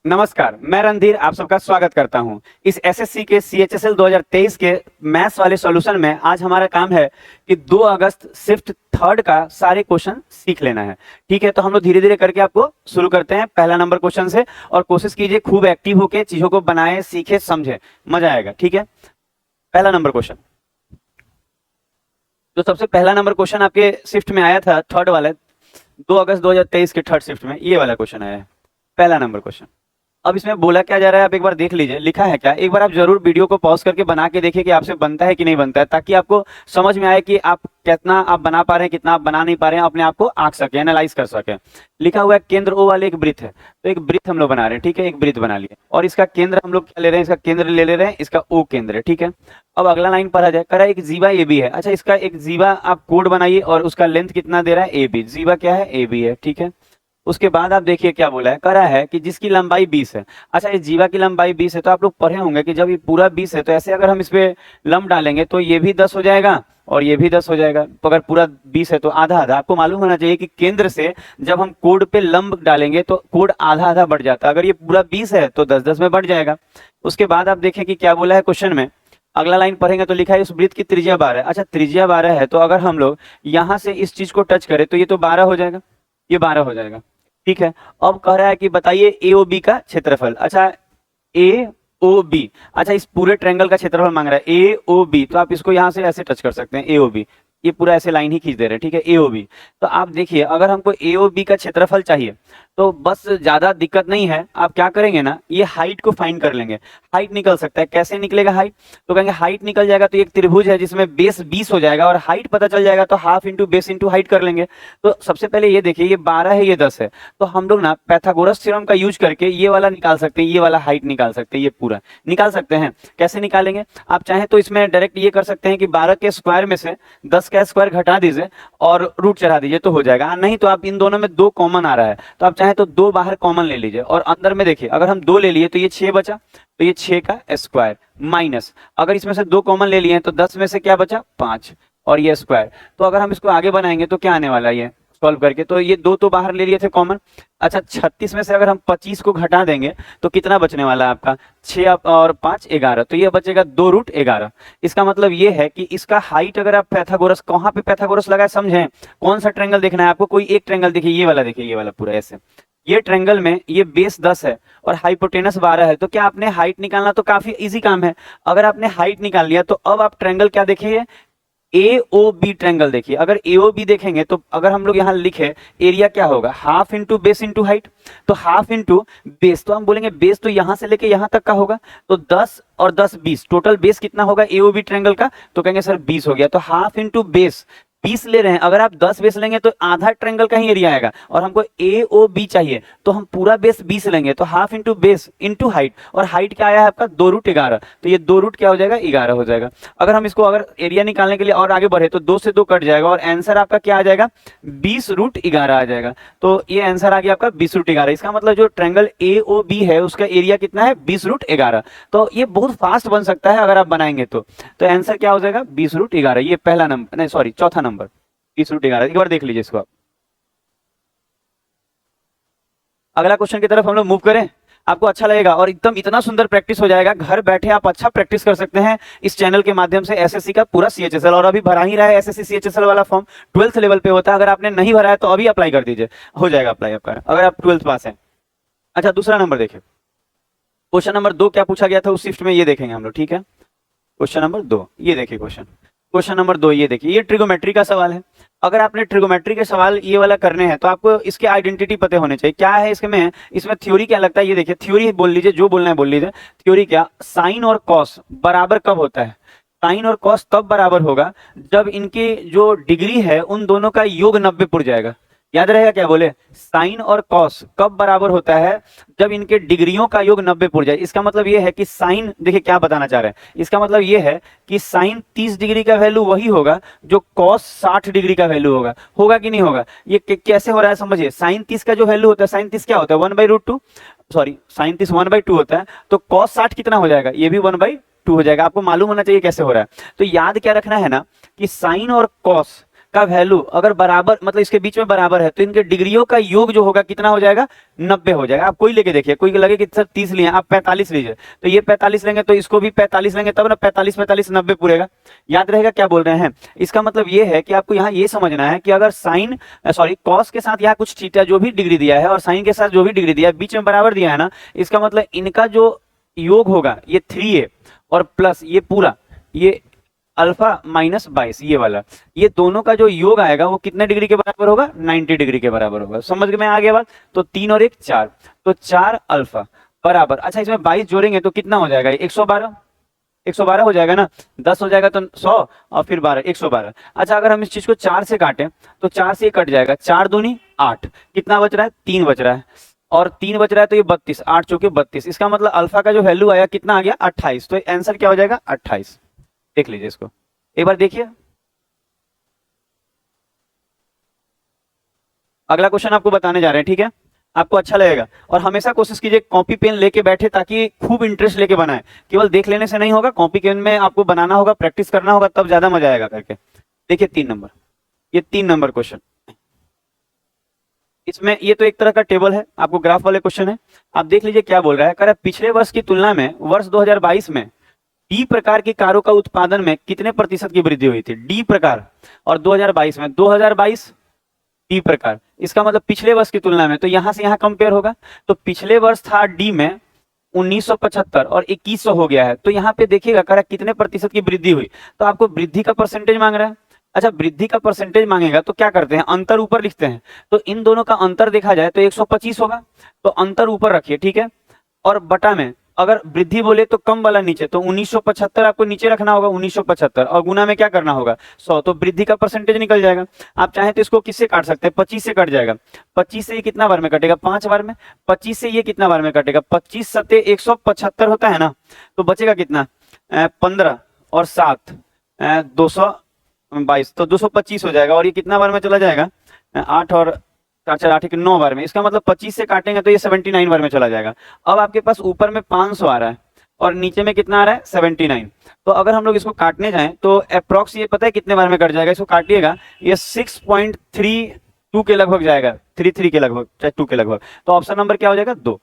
नमस्कार, मैं रणधीर आप सबका स्वागत करता हूं। इस एसएससी के सीएचएसएल 2023 के मैथ्स वाले सॉल्यूशन में आज हमारा काम है कि 2 अगस्त शिफ्ट थर्ड का सारे क्वेश्चन सीख लेना है। ठीक है, तो हम लोग धीरे धीरे करके आपको शुरू करते हैं पहला नंबर क्वेश्चन से। और कोशिश कीजिए खूब एक्टिव होके चीजों को बनाए, सीखे, समझे, मजा आएगा। ठीक है, पहला नंबर क्वेश्चन, जो सबसे पहला नंबर क्वेश्चन आपके शिफ्ट में आया था थर्ड वाले 2 अगस्त 2023 के थर्ड शिफ्ट में, ये वाला क्वेश्चन आया है, पहला नंबर क्वेश्चन। अब इसमें बोला क्या जा रहा है आप एक बार देख लीजिए, लिखा है क्या, एक बार आप जरूर वीडियो को पॉज करके बना के देखिए कि आपसे बनता है कि नहीं बनता है, ताकि आपको समझ में आए कि आप कितना आप बना पा रहे हैं, कितना आप बना नहीं पा रहे हैं, अपने आप को आंक सके, एनालाइज कर सके। लिखा हुआ है केंद्र ओ वाले एक वृत्त है, तो एक वृत्त हम लोग बना रहे हैं। ठीक है, एक वृत्त बना लिए और इसका केंद्र हम लोग क्या ले रहे हैं, इसका केंद्र ले रहे हैं, इसका ओ केंद्र है। ठीक है, अब अगला लाइन पढ़ा जाए, कह रहा है एक जीवा ए बी है। अच्छा, इसका एक जीवा आप कोड बनाइए और उसका लेंथ कितना दे रहा है, ए बी। जीवा क्या है, ए बी है। ठीक है, उसके बाद आप देखिए क्या बोला है, कह रहा है कि जिसकी लंबाई 20 है। अच्छा, इस जीवा की लंबाई 20 है, तो आप लोग पढ़े होंगे कि जब ये पूरा 20 है तो ऐसे अगर हम इस पे लंब डालेंगे तो ये भी 10 हो जाएगा और ये भी 10 हो जाएगा। तो अगर पूरा 20 है तो आधा आधा। आपको मालूम होना चाहिए कि केंद्र से जब हम कोड पे लंब डालेंगे तो कोड आधा आधा बढ़ जाता है। अगर ये पूरा 20 है तो 10 10 में बढ़ जाएगा। उसके बाद आप देखें कि क्या बोला है क्वेश्चन में, अगला लाइन पढ़ेंगे तो लिखा है उस वृत्त की त्रिज्या 12 है। अच्छा, त्रिज्या 12 है तो अगर हम लोग यहाँ से इस चीज को टच करें तो ये तो 12 हो जाएगा, ये 12 हो जाएगा। ठीक है, अब कह रहा है कि बताइए ए ओ बी का क्षेत्रफल। अच्छा, ए ओ बी, अच्छा इस पूरे ट्रायंगल का क्षेत्रफल मांग रहा है ए ओ बी, तो आप इसको यहां से ऐसे टच कर सकते हैं ए ओ बी, ये पूरा ऐसे लाइन ही खींच दे रहे हैं। ठीक है, ए ओ बी, तो आप देखिए अगर हमको ए ओ बी का क्षेत्रफल चाहिए तो बस ज्यादा दिक्कत नहीं है, आप क्या करेंगे ना, ये हाइट को फाइंड कर लेंगे। हाइट निकल सकता है, कैसे निकलेगा हाइट, तो कहेंगे हाइट निकल जाएगा तो एक त्रिभुज है जिसमें बेस 20 हो जाएगा और हाइट पता चल जाएगा तो half into base into height कर लेंगे। तो सबसे पहले ये देखिए, ये 12 है, ये 10 है, तो हम लोग ना पैथागोरस थ्योरम का यूज करके ये वाला निकाल सकते हैं, ये वाला हाइट निकाल सकते हैं, ये पूरा निकाल सकते हैं। कैसे निकालेंगे, आप चाहें तो इसमें डायरेक्ट ये कर सकते हैं कि 12 के स्क्वायर में से 10 का स्क्वायर घटा दीजिए और रूट चढ़ा दीजिए तो हो जाएगा। नहीं तो आप इन दोनों में 2 कॉमन आ रहा है तो आप चाहे तो 2 बाहर कॉमन ले लीजिए और अंदर में देखिए अगर हम 2 ले लिए तो ये 6 बचा, तो ये 6 का स्क्वायर माइनस, अगर इसमें से 2 कॉमन ले लिए तो 10 में से क्या बचा, 5 और ये स्क्वायर। तो अगर हम इसको आगे बनाएंगे तो क्या आने वाला है, ये सॉल्व करके तो ये 2 तो बाहर ले लिए थे कॉमन। अच्छा, 36 में से अगर हम 25 को घटा देंगे तो कितना बचने वाला है आपका, 6 और 5 11, तो ये बचेगा 2 रूट 11। इसका मतलब ये है कि इसका हाइट अगर आप पैथागोरस, कहाँ पे पैथागोरस लगाए समझें, कौन सा ट्रायंगल देखना है आपको, कोई एक ट्रायंगल देखिए, ये वाला देखिए, ये वाला पूरा ऐसे, ये ट्रायंगल में ये बेस 10 है और हाइपोटेनस 12 है, तो क्या आपने हाइट निकालना, तो काफी इजी काम है। अगर आपने हाइट निकाल लिया तो अब आप ट्रायंगल क्या देखिए, ए ओ बी ट्रायंगल देखिए। अगर ए ओ बी देखेंगे तो अगर हम लोग यहाँ लिखे एरिया क्या होगा, half into base into height, तो हाफ इंटू बेस, तो हम बोलेंगे बेस तो यहाँ से लेके यहाँ तक का होगा, तो 10 और 10 20, टोटल बेस कितना होगा ए ओ बी ट्रायंगल का, तो कहेंगे सर 20 हो गया, तो हाफ इंटू बेस 20 ले रहे हैं। अगर आप 10 बेस लेंगे तो आधा ट्रायंगल का ही एरिया आएगा और हमको ए ओ बी चाहिए तो हम पूरा बेस 20 लेंगे, तो half into base into height, और हाइट क्या आया है आपका 2 रूट 11, तो ये 2 रूट क्या हो जाएगा, 11 हो जाएगा। अगर हम इसको अगर एरिया निकालने के लिए और आगे बढ़े तो 2 से 2 कट जाएगा और आंसर आपका क्या आ जाएगा, 20 रूट 11 आ जाएगा। तो ये आंसर आ गया आपका 20 रूट 11। इसका मतलब जो ट्रायंगल ए ओ बी है उसका एरिया कितना है, 20 रूट 11। तो ये बहुत फास्ट बन सकता है अगर आप बनाएंगे तो आंसर क्या हो जाएगा, 20 रूट 11। ये पहला नंबर, नहीं सॉरी चौथा नंबर 20 रूट 11। एक बार देख लीजिए इसको आप। अगला क्वेश्चन की तरफ हम लोग मूव करें, आपको अच्छा लगेगा और एकदम इतना सुंदर प्रैक्टिस हो जाएगा, घर बैठे आप अच्छा प्रैक्टिस कर सकते हैं इस चैनल के माध्यम से एसएससी का पूरा सीएचएसएल। और अभी भरा ही रहा है एसएससी सीएचएसएल वाला फॉर्म, 12th लेवल पे होता है, अगर आपने नहीं भरा है तो अभी अप्लाई कर दीजिए, हो जाएगा अप्लाई आपका अगर आप 12th पास है। अच्छा, दूसरा नंबर देखिए, क्वेश्चन नंबर 2 क्या पूछा गया था उस शिफ्ट में, ये देखेंगे हम लोग। ठीक है, क्वेश्चन नंबर 2, ये देखिए क्वेश्चन नंबर 2, ये देखिए, ये ट्रिगोमेट्री का सवाल है। अगर आपने ट्रिगोमेट्री के सवाल ये वाला करने हैं तो आपको इसके आइडेंटिटी पते होने चाहिए, क्या है इसमें थ्योरी क्या लगता है, ये देखिए थ्योरी बोल लीजिए, जो बोलना है बोल लीजिए। थ्योरी क्या, साइन और कॉस बराबर कब होता है, साइन और कॉस तब बराबर होगा जब इनकी जो डिग्री है उन दोनों का योग 90 पुर जाएगा। याद रहेगा क्या बोले, साइन और कॉस कब बराबर होता है, जब इनके डिग्रियों का योग 90 पुर जाए। इसका मतलब ये है कि साइन, देखिए क्या बताना चाह रहे हैं, इसका मतलब ये है कि साइन 30 डिग्री का वैल्यू वही होगा जो कॉस 60 डिग्री का वैल्यू होगा। होगा कि नहीं होगा, ये कैसे हो रहा है समझिए। साइन 30 का जो वैल्यू होता है, साइन 30 क्या होता है, 1/√2, सॉरी साइन 30 1/2 होता है, तो कॉस 60 कितना हो जाएगा, ये भी 1/2 हो जाएगा। आपको मालूम होना चाहिए कैसे हो रहा है। तो याद क्या रखना है ना कि साइन और कॉस का वैल्यू अगर बराबर मतलब इसके बीच में बराबर है तो इनके डिग्रियों का योग जो होगा कितना हो जाएगा, 90 हो जाएगा। आप कोई लेके देखिए, कोई लगे कि सर 30 लिए, आप 45 लीजिए, तो ये 45 लेंगे तो इसको भी 45 लेंगे, तब ना 45 45 90 पूरेगा। याद रहेगा क्या बोल रहे हैं? इसका मतलब ये है कि आपको यहाँ ये समझना है कि अगर साइन सॉरी कॉस के साथ यहाँ कुछ थीटा जो भी डिग्री दिया है और साइन के साथ जो भी डिग्री दिया है बीच में बराबर दिया है ना, इसका मतलब इनका जो योग होगा ये 3a और प्लस ये पूरा ये अल्फा माइनस 22 ये वाला, ये दोनों का जो योग आएगा वो कितने डिग्री के बराबर होगा, 90 डिग्री के बराबर होगा। समझ में आ गया बात? तो 3 और 1 4, तो 4 अल्फा बराबर, अच्छा इसमें 22 जोड़ेंगे तो कितना हो जाएगा, 112 112 हो जाएगा ना, 10 हो जाएगा तो 100 और फिर 12 112। अच्छा अगर हम इस चीज को 4 से काटें तो 4 से कट जाएगा, 4 दूनी 8, कितना बच रहा है, 3 बच रहा है, और 3 बच रहा है तो ये 32, 8 चौके 32, इसका मतलब अल्फा का जो वैल्यू आया कितना आ गया, 28। तो आंसर क्या हो जाएगा, 28। देख लीजिए इसको एक बार देखिए। अगला क्वेश्चन आपको बताने जा रहे हैं, ठीक है, आपको अच्छा लगेगा। और हमेशा कोशिश कीजिए कॉपी पेन लेके बैठे ताकि खूब इंटरेस्ट लेके बनाए, केवल देख लेने से नहीं होगा, कॉपी पेन में आपको बनाना होगा, प्रैक्टिस करना होगा, तब ज्यादा मजा आएगा करके। देखिए 3 नंबर, ये 3 नंबर क्वेश्चन, इसमें ये तो एक तरह का टेबल है, आपको ग्राफ वाले क्वेश्चन है। आप देख लीजिए क्या बोल रहा है, कह रहा है पिछले वर्ष की तुलना में वर्ष 2022 में डी प्रकार की कारों का उत्पादन में कितने प्रतिशत की वृद्धि हुई थी, डी प्रकार, और 2022 में 2022 डी प्रकार, इसका मतलब पिछले वर्ष की तुलना में, तो यहां से यहां कंपेयर होगा। तो पिछले वर्ष था डी में 1975 और 2100 हो गया है, तो यहाँ पे देखिएगा कह रहा है कितने प्रतिशत की वृद्धि हुई, तो आपको वृद्धि का परसेंटेज मांग रहा है। अच्छा वृद्धि का परसेंटेज मांगेगा तो क्या करते हैं, अंतर ऊपर लिखते हैं, तो इन दोनों का अंतर देखा जाए तो 125 होगा, तो अंतर ऊपर रखिए, ठीक है, और बटा में अगर वृद्धि बोले तो कम वाला नीचे, तो 1975 आपको नीचे रखना होगा 1975, और गुना में क्या करना होगा 100, तो वृद्धि का परसेंटेज निकल जाएगा। आप चाहे तो इसको किससे काट सकते हैं, 25 से कट जाएगा, 25 से ये कितना बार में कटेगा, 5 बार में, 25 से ये कितना बार में कटेगा, 25 सत्ते 175 होता है ना, तो बचेगा कितना 15 और 7 222, तो 225 हो जाएगा, और ये कितना बार में चला जाएगा 8 और 4 4 8 9 बार में, इसका मतलब 25 से काटेंगे तो ये 79 बार में चला जाएगा। अब आपके पास ऊपर में 500 आ रहा है और नीचे में कितना आ रहा है 79, तो अगर हम लोग इसको काटने जाएं तो अप्रोक्स ये पता है कितने बार में कट जाएगा, इसको काटिएगा ये 6.32 के लगभग जाएगा, 33 के लगभग, चाहे 2 के लगभग, तो ऑप्शन नंबर क्या हो जाएगा 2।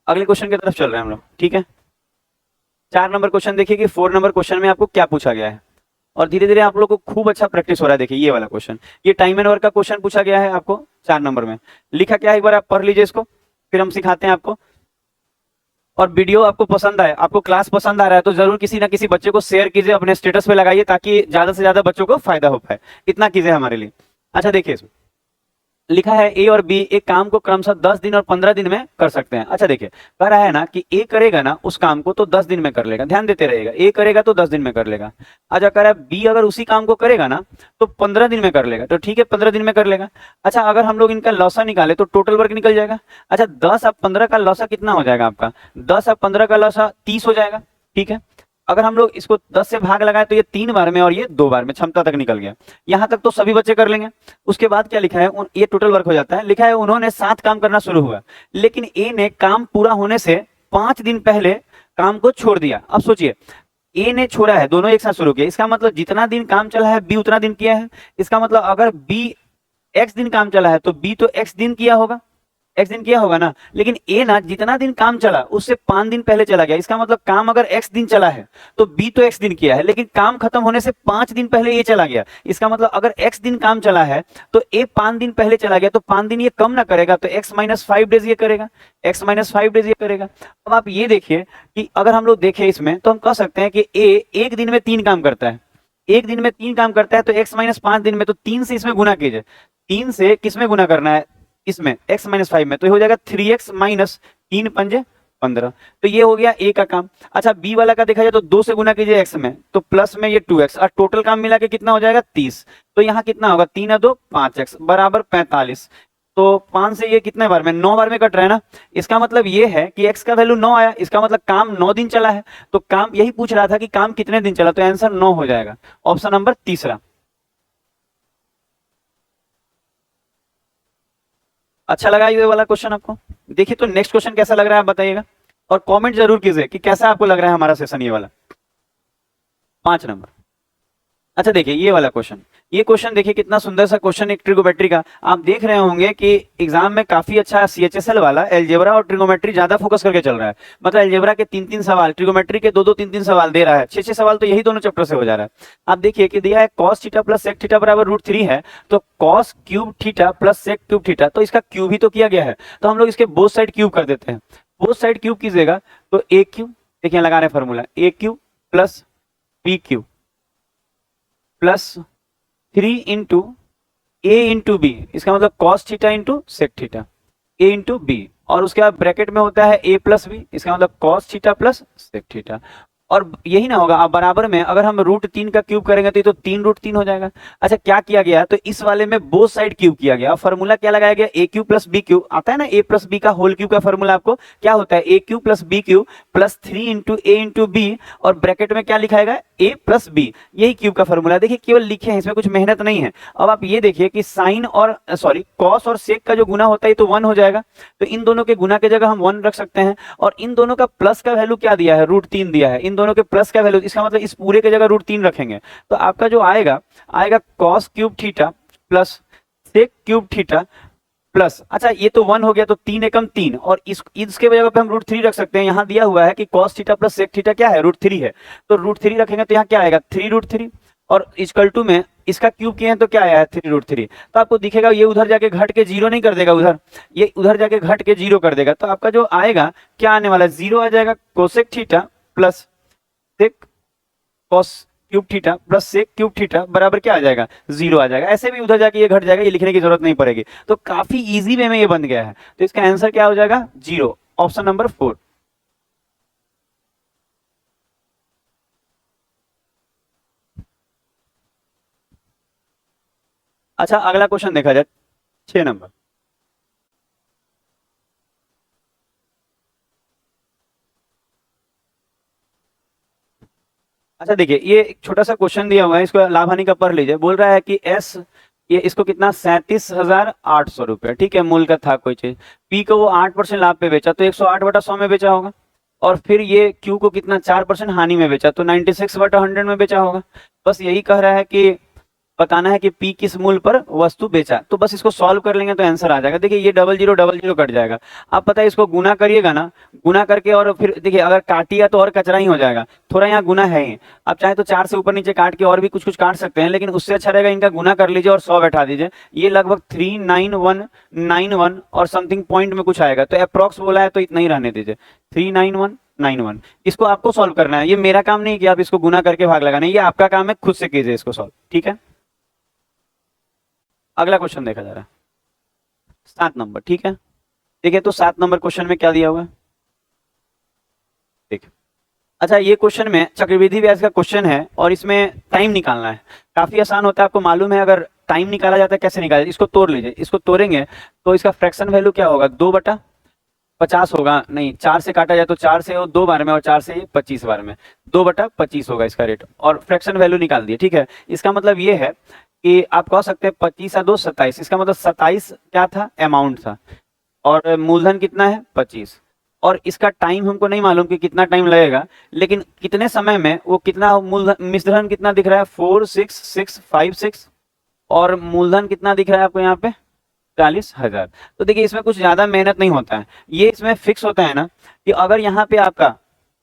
अगले क्वेश्चन की तरफ चल रहे हैं हम लोग, ठीक है। 4 नंबर क्वेश्चन देखिए कि 4 नंबर क्वेश्चन में आपको क्या पूछा गया है, और धीरे धीरे आप लोग को खूब अच्छा प्रैक्टिस हो रहा है। देखिए ये वाला क्वेश्चन, ये टाइम एंड वर्क का क्वेश्चन पूछा गया है आपको 4 नंबर में, लिखा क्या है एक बार आप पढ़ लीजिए इसको, फिर हम सिखाते हैं आपको। और वीडियो आपको पसंद आए, आपको क्लास पसंद आ रहा है तो जरूर किसी ना किसी बच्चे को शेयर कीजिए, अपने स्टेटस पे लगाइए ताकि ज्यादा से ज्यादा बच्चों को फायदा हो पाए, इतना कीजिए हमारे लिए। अच्छा देखिए इसमें लिखा है ए और बी एक काम को क्रमशः 10 दिन और 15 दिन में कर सकते हैं। अच्छा देखिए कह रहा है ना कि ए करेगा ना उस काम को तो 10 दिन में कर लेगा, ध्यान देते रहेगा, ए करेगा तो 10 दिन में कर लेगा। अच्छा कह रहा है बी अगर उसी काम को करेगा ना तो 15 दिन में कर लेगा, तो ठीक है 15 दिन में कर लेगा। अच्छा अगर हम लोग इनका लौसा निकाले तो टोटल वर्क निकल जाएगा। अच्छा 10 और 15 का लौसा कितना हो जाएगा आपका, 10 और 15 का लौसा 30 हो जाएगा, ठीक है। अगर हम लोग इसको 10 से भाग लगाए तो ये 3 बार में और ये 2 बार में, क्षमता तक निकल गया। यहां तक तो सभी बच्चे कर लेंगे। उसके बाद क्या लिखा है, ये टोटल वर्क हो जाता है, लिखा है उन्होंने 7 काम करना शुरू हुआ, लेकिन ए ने काम पूरा होने से 5 दिन पहले काम को छोड़ दिया। अब सोचिए ए ने छोड़ा है, दोनों एक साथ शुरू किया, इसका मतलब जितना दिन काम चला है बी उतना दिन किया है। इसका मतलब अगर बी एक्स दिन काम चला है तो बी तो एक्स दिन किया होगा, एक्स दिन किया होगा ना, लेकिन ए ना जितना दिन काम चला उससे 5 दिन पहले चला गया। इसका मतलब काम अगर एक्स दिन चला है तो बी तो एक्स दिन किया है, लेकिन काम खत्म होने से 5 दिन पहले ये चला गया। इसका मतलब अगर एक्स दिन काम चला है तो ए 5 दिन पहले चला गया, तो 5 दिन ये कम ना करेगा तो एक्स माइनस 5 डेज ये करेगा, एक्स माइनस 5 डेज ये करेगा। अब आप ये देखिए कि अगर हम लोग देखें इसमें तो हम कह सकते हैं कि ए एक दिन में 3 काम करता है, एक दिन में 3 काम करता है, तो एक्स माइनस 5 दिन में, तो 3 से इसमें गुना कीजिए, 3 से किसमें गुना करना है, इसमें x माइनस 5 में, तो ये हो जाएगा 3x माइनस 3 पंजे 15, तो ये हो गया ए का काम। अच्छा बी वाला का देखा जाए तो 2 से गुना कीजिए x में, तो प्लस में ये 2x, और टोटल काम मिला के कितना हो जाएगा 30, तो यहाँ कितना होगा 3 और 2 5x बराबर 45, तो 5 से ये कितने बार में 9 बार में कट रहा है ना। इसका मतलब ये है कि x का वैल्यू 9 आया, इसका मतलब काम 9 दिन चला है, तो काम यही पूछ रहा था कि काम कितने दिन चला, तो आंसर 9 हो जाएगा, ऑप्शन नंबर तीसरा। अच्छा लगा ये वाला क्वेश्चन आपको? देखिए तो नेक्स्ट क्वेश्चन कैसा लग रहा है आप बताइएगा, और कमेंट जरूर कीजिए कि कैसा आपको लग रहा है हमारा सेशन ये वाला। 5 नंबर। अच्छा देखिए ये वाला क्वेश्चन, ये क्वेश्चन देखिए कितना सुंदर सा क्वेश्चन एक ट्रिगोमेट्री का। आप देख रहे होंगे कि एग्जाम में काफी अच्छा सीएचएसएल वाला एलजेब्रा और ट्रिगोमेट्री ज्यादा फोकस करके चल रहा है। मतलब एलजेब्रा के 3-3 सवाल, ट्रिगोमेट्री के 2-2 3-3 सवाल दे रहा है, 6-6 सवाल तो यही दोनों चैप्टर से हो जा रहा है। आप देखिए कि दिया है cos theta plus sec theta बराबर √3 है, तो cos cube theta plus sec cube theta, तो इसका क्यूब ही तो किया गया है, तो हम लोग इसके बोथ साइड क्यूब कर देते हैं। बोथ साइड क्यूब कीजिएगा तो ए क्यूब, देखिए लगा रहे हैं formula, A cube plus B cube plus 3 into A into B, इसका मतलब cos theta into sec theta, A into B, और उसके बाद ब्रैकेट में होता है ए प्लस बी, इसका मतलब cos theta plus sec theta. और यही ना होगा, अब बराबर में अगर हम √3 का क्यूब करेंगे तो ये तो 3√3 हो जाएगा। अच्छा क्या किया गया, तो इस वाले में बोथ साइड क्यूब किया गया, फॉर्मूला क्या लगाया गया, a cube plus B cube, आता है ना ए प्लस बी का होल क्यूब का फॉर्मूला, आपको क्या होता है, a cube plus B cube plus 3 into A into B, और ब्रैकेट में क्या लिखाएगा, ए प्लस बी, यही क्यूब का फॉर्मूला। देखिए केवल लिखे हैं, इसमें कुछ मेहनत नहीं है। अब आप ये देखिए कि साइन और कॉस और सेक का जो गुना होता है तो 1 हो जाएगा, तो इन दोनों के गुना के जगह हम 1 रख सकते हैं, और इन दोनों का प्लस का वैल्यू क्या दिया है, √3 दिया है, इन दोनों के प्लस का वैल्यू, इसका मतलब इस पूरे के जगह √3 रखेंगे, तो आपका जो आएगा cos cube theta plus sec cube theta plus, अच्छा ये तो 1 हो गया, तो 3 एकम 3, और इसके जगह पे हम √3 रख सकते हैं। यहाँ दिया हुआ है कि cos theta plus sec theta क्या है, √3 है, तो √3 रखेंगे तो यहाँ क्या आएगा 3√3, और इक्वल टू में इसका क्यूब किए हैं तो क्या आया है 3√3, तो आपको दिखेगा ये उधर जाके घट के 0 नहीं कर देगा, ये उधर जाके घट के 0 कर देगा, तो आपका जो आएगा क्या आने वाला है, 0 आ जाएगा। Cosec theta plus sec cos cube theta plus sec cube theta बराबर क्या आ जाएगा, 0 आ जाएगा। ऐसे भी उधर जाके ये घट जाएगा, ये लिखने की जरूरत नहीं पड़ेगी, तो काफी इजी वे में ये बन गया है, तो इसका आंसर क्या हो जाएगा 0, ऑप्शन नंबर 4। अच्छा अगला क्वेश्चन देखा जाए, 6 नंबर। अच्छा देखिए ये एक छोटा सा क्वेश्चन दिया हुआ है, इसको लाभ हानि का पढ़ लीजिए। बोल रहा है कि एस, ये इसको कितना 37,800 रुपये, ठीक है, मूल का था कोई चीज, पी को वो 8% लाभ पे बेचा तो 108/100 में बेचा होगा, और फिर ये क्यू को कितना 4% हानि में बेचा तो 96/100 में बेचा होगा। बस यही कह रहा है कि बताना है कि पी किस मूल्य पर वस्तु बेचा, तो बस इसको सॉल्व कर लेंगे तो आंसर आ जाएगा। देखिए ये 0000 कट जाएगा, आप पता है इसको गुना करिएगा ना, गुना करके और फिर देखिए अगर काटिएगा तो और कचरा ही हो जाएगा, थोड़ा यहाँ गुना है ही, आप चाहे तो 4 से ऊपर नीचे काट के और भी कुछ कुछ काट सकते हैं, लेकिन उससे अच्छा रहेगा इनका गुना कर लीजिए और 100 बैठा दीजिए, ये लगभग 39191 और समथिंग पॉइंट में कुछ आएगा, तो अप्रॉक्स बोला है तो इतना ही रहने दीजिए, 39191। इसको आपको सॉल्व करना है, ये मेरा काम नहीं कि आप इसको गुना करके भाग लगाना, ये आपका काम है, खुद से कीजिए इसको सॉल्व, ठीक है। अगला क्वेश्चन देखा जा रहा है 7 नंबर, ठीक है। देखिए तो 7 नंबर क्वेश्चन में क्या दिया हुआ है, देखिए। अच्छा ये क्वेश्चन में चक्रवृद्धि ब्याज का क्वेश्चन है, और इसमें टाइम निकालना है, काफी आसान होता है, आपको मालूम है अगर टाइम निकाला जाता है कैसे निकाला, इसको तोड़ लीजिए, इसको तोड़ेंगे तो इसका फ्रैक्शन वैल्यू क्या होगा, 2/50 होगा, नहीं 4 से काटा जाए तो 4 से 2 बार में, और 4 से 25 बार में, 2/25 होगा इसका रेट, और फ्रैक्शन वैल्यू निकाल दिए, ठीक है। इसका मतलब ये है कि आप कह सकते हैं 25 और 2 27, इसका मतलब 27 क्या था, अमाउंट था, और मूलधन कितना है 25, और इसका टाइम हमको नहीं मालूम कि कितना टाइम लगेगा, लेकिन कितने समय में वो कितना मूलधन, मिश्रधन कितना दिख रहा है 46656, और मूलधन कितना दिख रहा है आपको यहाँ पे 40,000। तो देखिए इसमें कुछ ज्यादा मेहनत नहीं होता है, ये इसमें फिक्स होता है ना कि अगर यहाँ पे आपका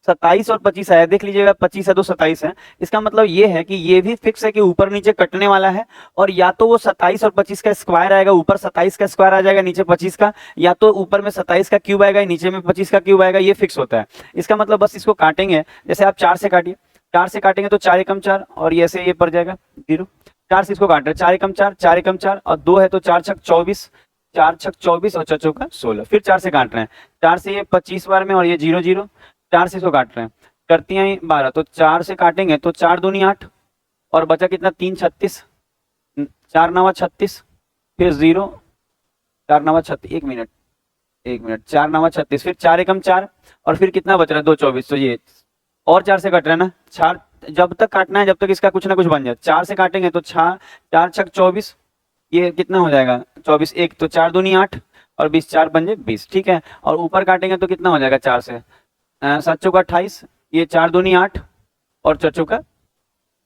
27 और 25 आया, देख लीजिएगा 25 है 2 27 है, इसका मतलब ये है कि ये भी फिक्स है कि ऊपर नीचे कटने वाला है, और या तो वो 27 और 25 का स्क्वायर आएगा, ऊपर 27 का स्क्वायर आ जाएगा नीचे 25 का, या तो ऊपर में 27 का क्यूब आएगा नीचे में 25 का क्यूब आएगा, ये फिक्स होता है। इसका मतलब बस इसको काटेंगे, जैसे आप 4 से काटिए, 4 से काटेंगे तो 4 एकम 4, और ये ऐसे ये पड़ जाएगा 0, 4 से इसको काट रहे 4 एकम 4, 4 एकम 4, और 2 है तो 4 छक 24, 4 छक 24 और 4 चौका 16, फिर 4 से काट रहे हैं, 4 से ये 25 बार में, और ये 0 0, 4 से इसको काट रहे हैं, करती हैं 12, तो 4 से काटेंगे तो 4 दूनी 8, और बचा कितना 3 36, 4 9 36, फिर 0, 4 9 36, 1 मिनट 4 9 36, फिर 4 एकम 4, और फिर कितना बच रहा है 2 24, तो ये और 4 से कट रहा है ना, 4 जब तक काटना है जब तक इसका कुछ ना कुछ बन जाए, 4 से काटेंगे तो 4 छक 24, ये कितना हो जाएगा 24, 1 तो 4 दूनी 8, और 20 4 बन जाए 20, ठीक है। और ऊपर काटेंगे तो कितना हो जाएगा 4 से 7 चौका 28, ये 4 दूनी 8, और 4 चौका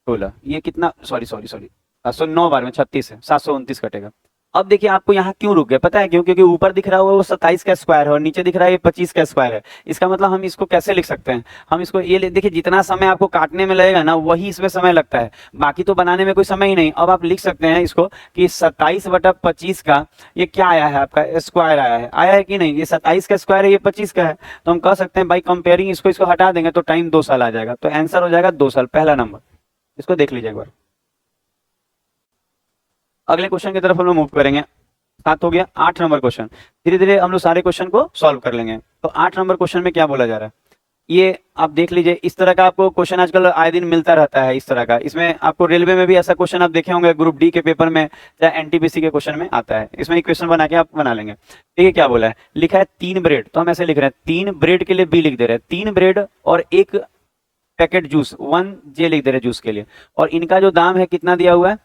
16, ये कितना, सॉरी सॉरी सॉरी, 709 बार में 36 है, 729 कटेगा। अब देखिए आपको यहाँ क्यों रुक गए, पता है क्यों? क्योंकि ऊपर दिख रहा है वो 27 का स्क्वायर है और नीचे दिख रहा है ये 25 का स्क्वायर है। इसका मतलब हम इसको कैसे लिख सकते हैं? हम इसको ये देखिए, जितना समय आपको काटने में लगेगा ना वही इसमें समय लगता है, बाकी तो बनाने में कोई समय ही नहीं। अब आप लिख सकते हैं इसको कि 27/25 का ये क्या आया है, आपका स्क्वायर आया है कि नहीं? ये 27 का स्क्वायर है, ये 25 का है, तो हम कह सकते हैं बाई कंपेयरिंग इसको हटा देंगे तो टाइम 2 साल आ जाएगा। तो आंसर हो जाएगा 2 साल, पहला नंबर। इसको देख लीजिए एक बार। अगले क्वेश्चन की तरफ हम लोग मूव करेंगे। 7 हो गया। 8 नंबर क्वेश्चन, धीरे धीरे हम लोग सारे क्वेश्चन को सॉल्व कर लेंगे। तो 8 नंबर क्वेश्चन में क्या बोला जा रहा है, ये आप देख लीजिए। इस तरह का आपको क्वेश्चन आजकल आए दिन मिलता रहता है इस तरह का। इसमें आपको रेलवे में भी ऐसा क्वेश्चन आप देखे होंगे, ग्रुप डी के पेपर में चाहे एनटीपीसी के क्वेश्चन में आता है। इसमें एक क्वेश्चन बना के आप बना लेंगे। देखिए क्या बोला है, लिखा है 3 ब्रेड, तो हम ऐसे लिख रहे हैं 3 ब्रेड के लिए बी लिख दे रहे हैं, 3 ब्रेड और 1 पैकेट जूस 1 जे लिख दे रहे हैं जूस के लिए, और इनका जो दाम है कितना दिया हुआ है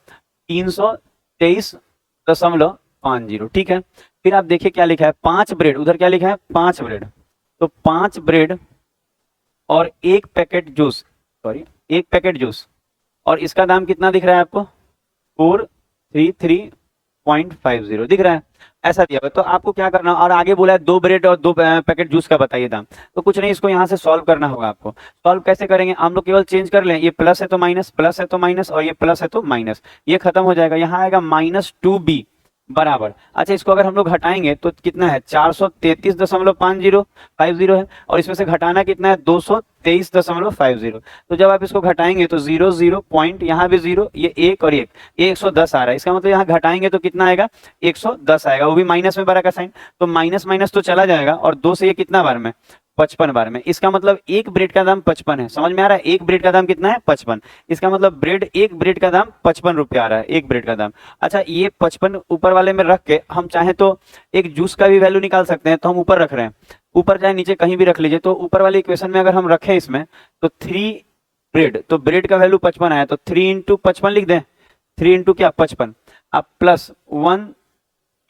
323.50। ठीक है। फिर आप देखिए क्या लिखा है, 5 ब्रेड, उधर क्या लिखा है 5 ब्रेड, तो 5 ब्रेड और 1 packet juice, sorry 1 packet juice, और इसका दाम कितना दिख रहा है आपको 433.50 दिख रहा है, ऐसा दिया हुआ। तो आपको क्या करना, और आगे बोला है 2 ब्रेड और 2 पैकेट जूस का बताइए दाम। तो कुछ नहीं, इसको यहाँ से सॉल्व करना होगा आपको। सॉल्व कैसे करेंगे, हम लोग केवल चेंज कर लें, ये प्लस है तो माइनस, प्लस है तो माइनस, और ये प्लस है तो माइनस, ये खत्म हो जाएगा। यहाँ आएगा -2b बराबर, अच्छा इसको अगर हम लोग घटाएंगे तो कितना है 433.50 है, और इसमें से घटाना कितना है 223.50। तो जब आप इसको घटाएंगे तो 0 0 पॉइंट, यहाँ भी 0, ये 1 और 1, ये 110 आ रहा है। इसका मतलब यहाँ घटाएंगे तो कितना आएगा 110 आएगा, वो भी माइनस में बड़ा का साइन, तो माइनस माइनस तो चला जाएगा, और 2 से ये कितना बार में 55 बार में। इसका मतलब 1 ब्रेड का दाम 55 है, समझ में आ रहा है? 1 ब्रेड का दाम कितना है 55। इसका मतलब ब्रेड, 1 ब्रेड का दाम 55 रुपया आ रहा है, 1 ब्रेड का दाम। अच्छा ये 55 ऊपर वाले में रख के हम चाहे तो एक जूस का भी वैल्यू निकाल सकते हैं, तो हम ऊपर रख रहे हैं, ऊपर चाहे नीचे कहीं भी रख लीजिए। तो ऊपर वाले इक्वेशन में अगर हम रखें इसमें तो 3 ब्रेड, तो ब्रेड का वैल्यू 55 आया, तो 3 × 55 लिख दें, 3 × क्या 55, अब प्लस 1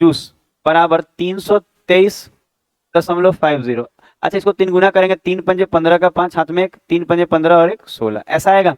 जूस बराबर 323.50। अच्छा इसको 3 गुना करेंगे, 3 पंजे 15 का 5, हाथ में 1, 3 पंजे 15 और 1 16, ऐसा आएगा।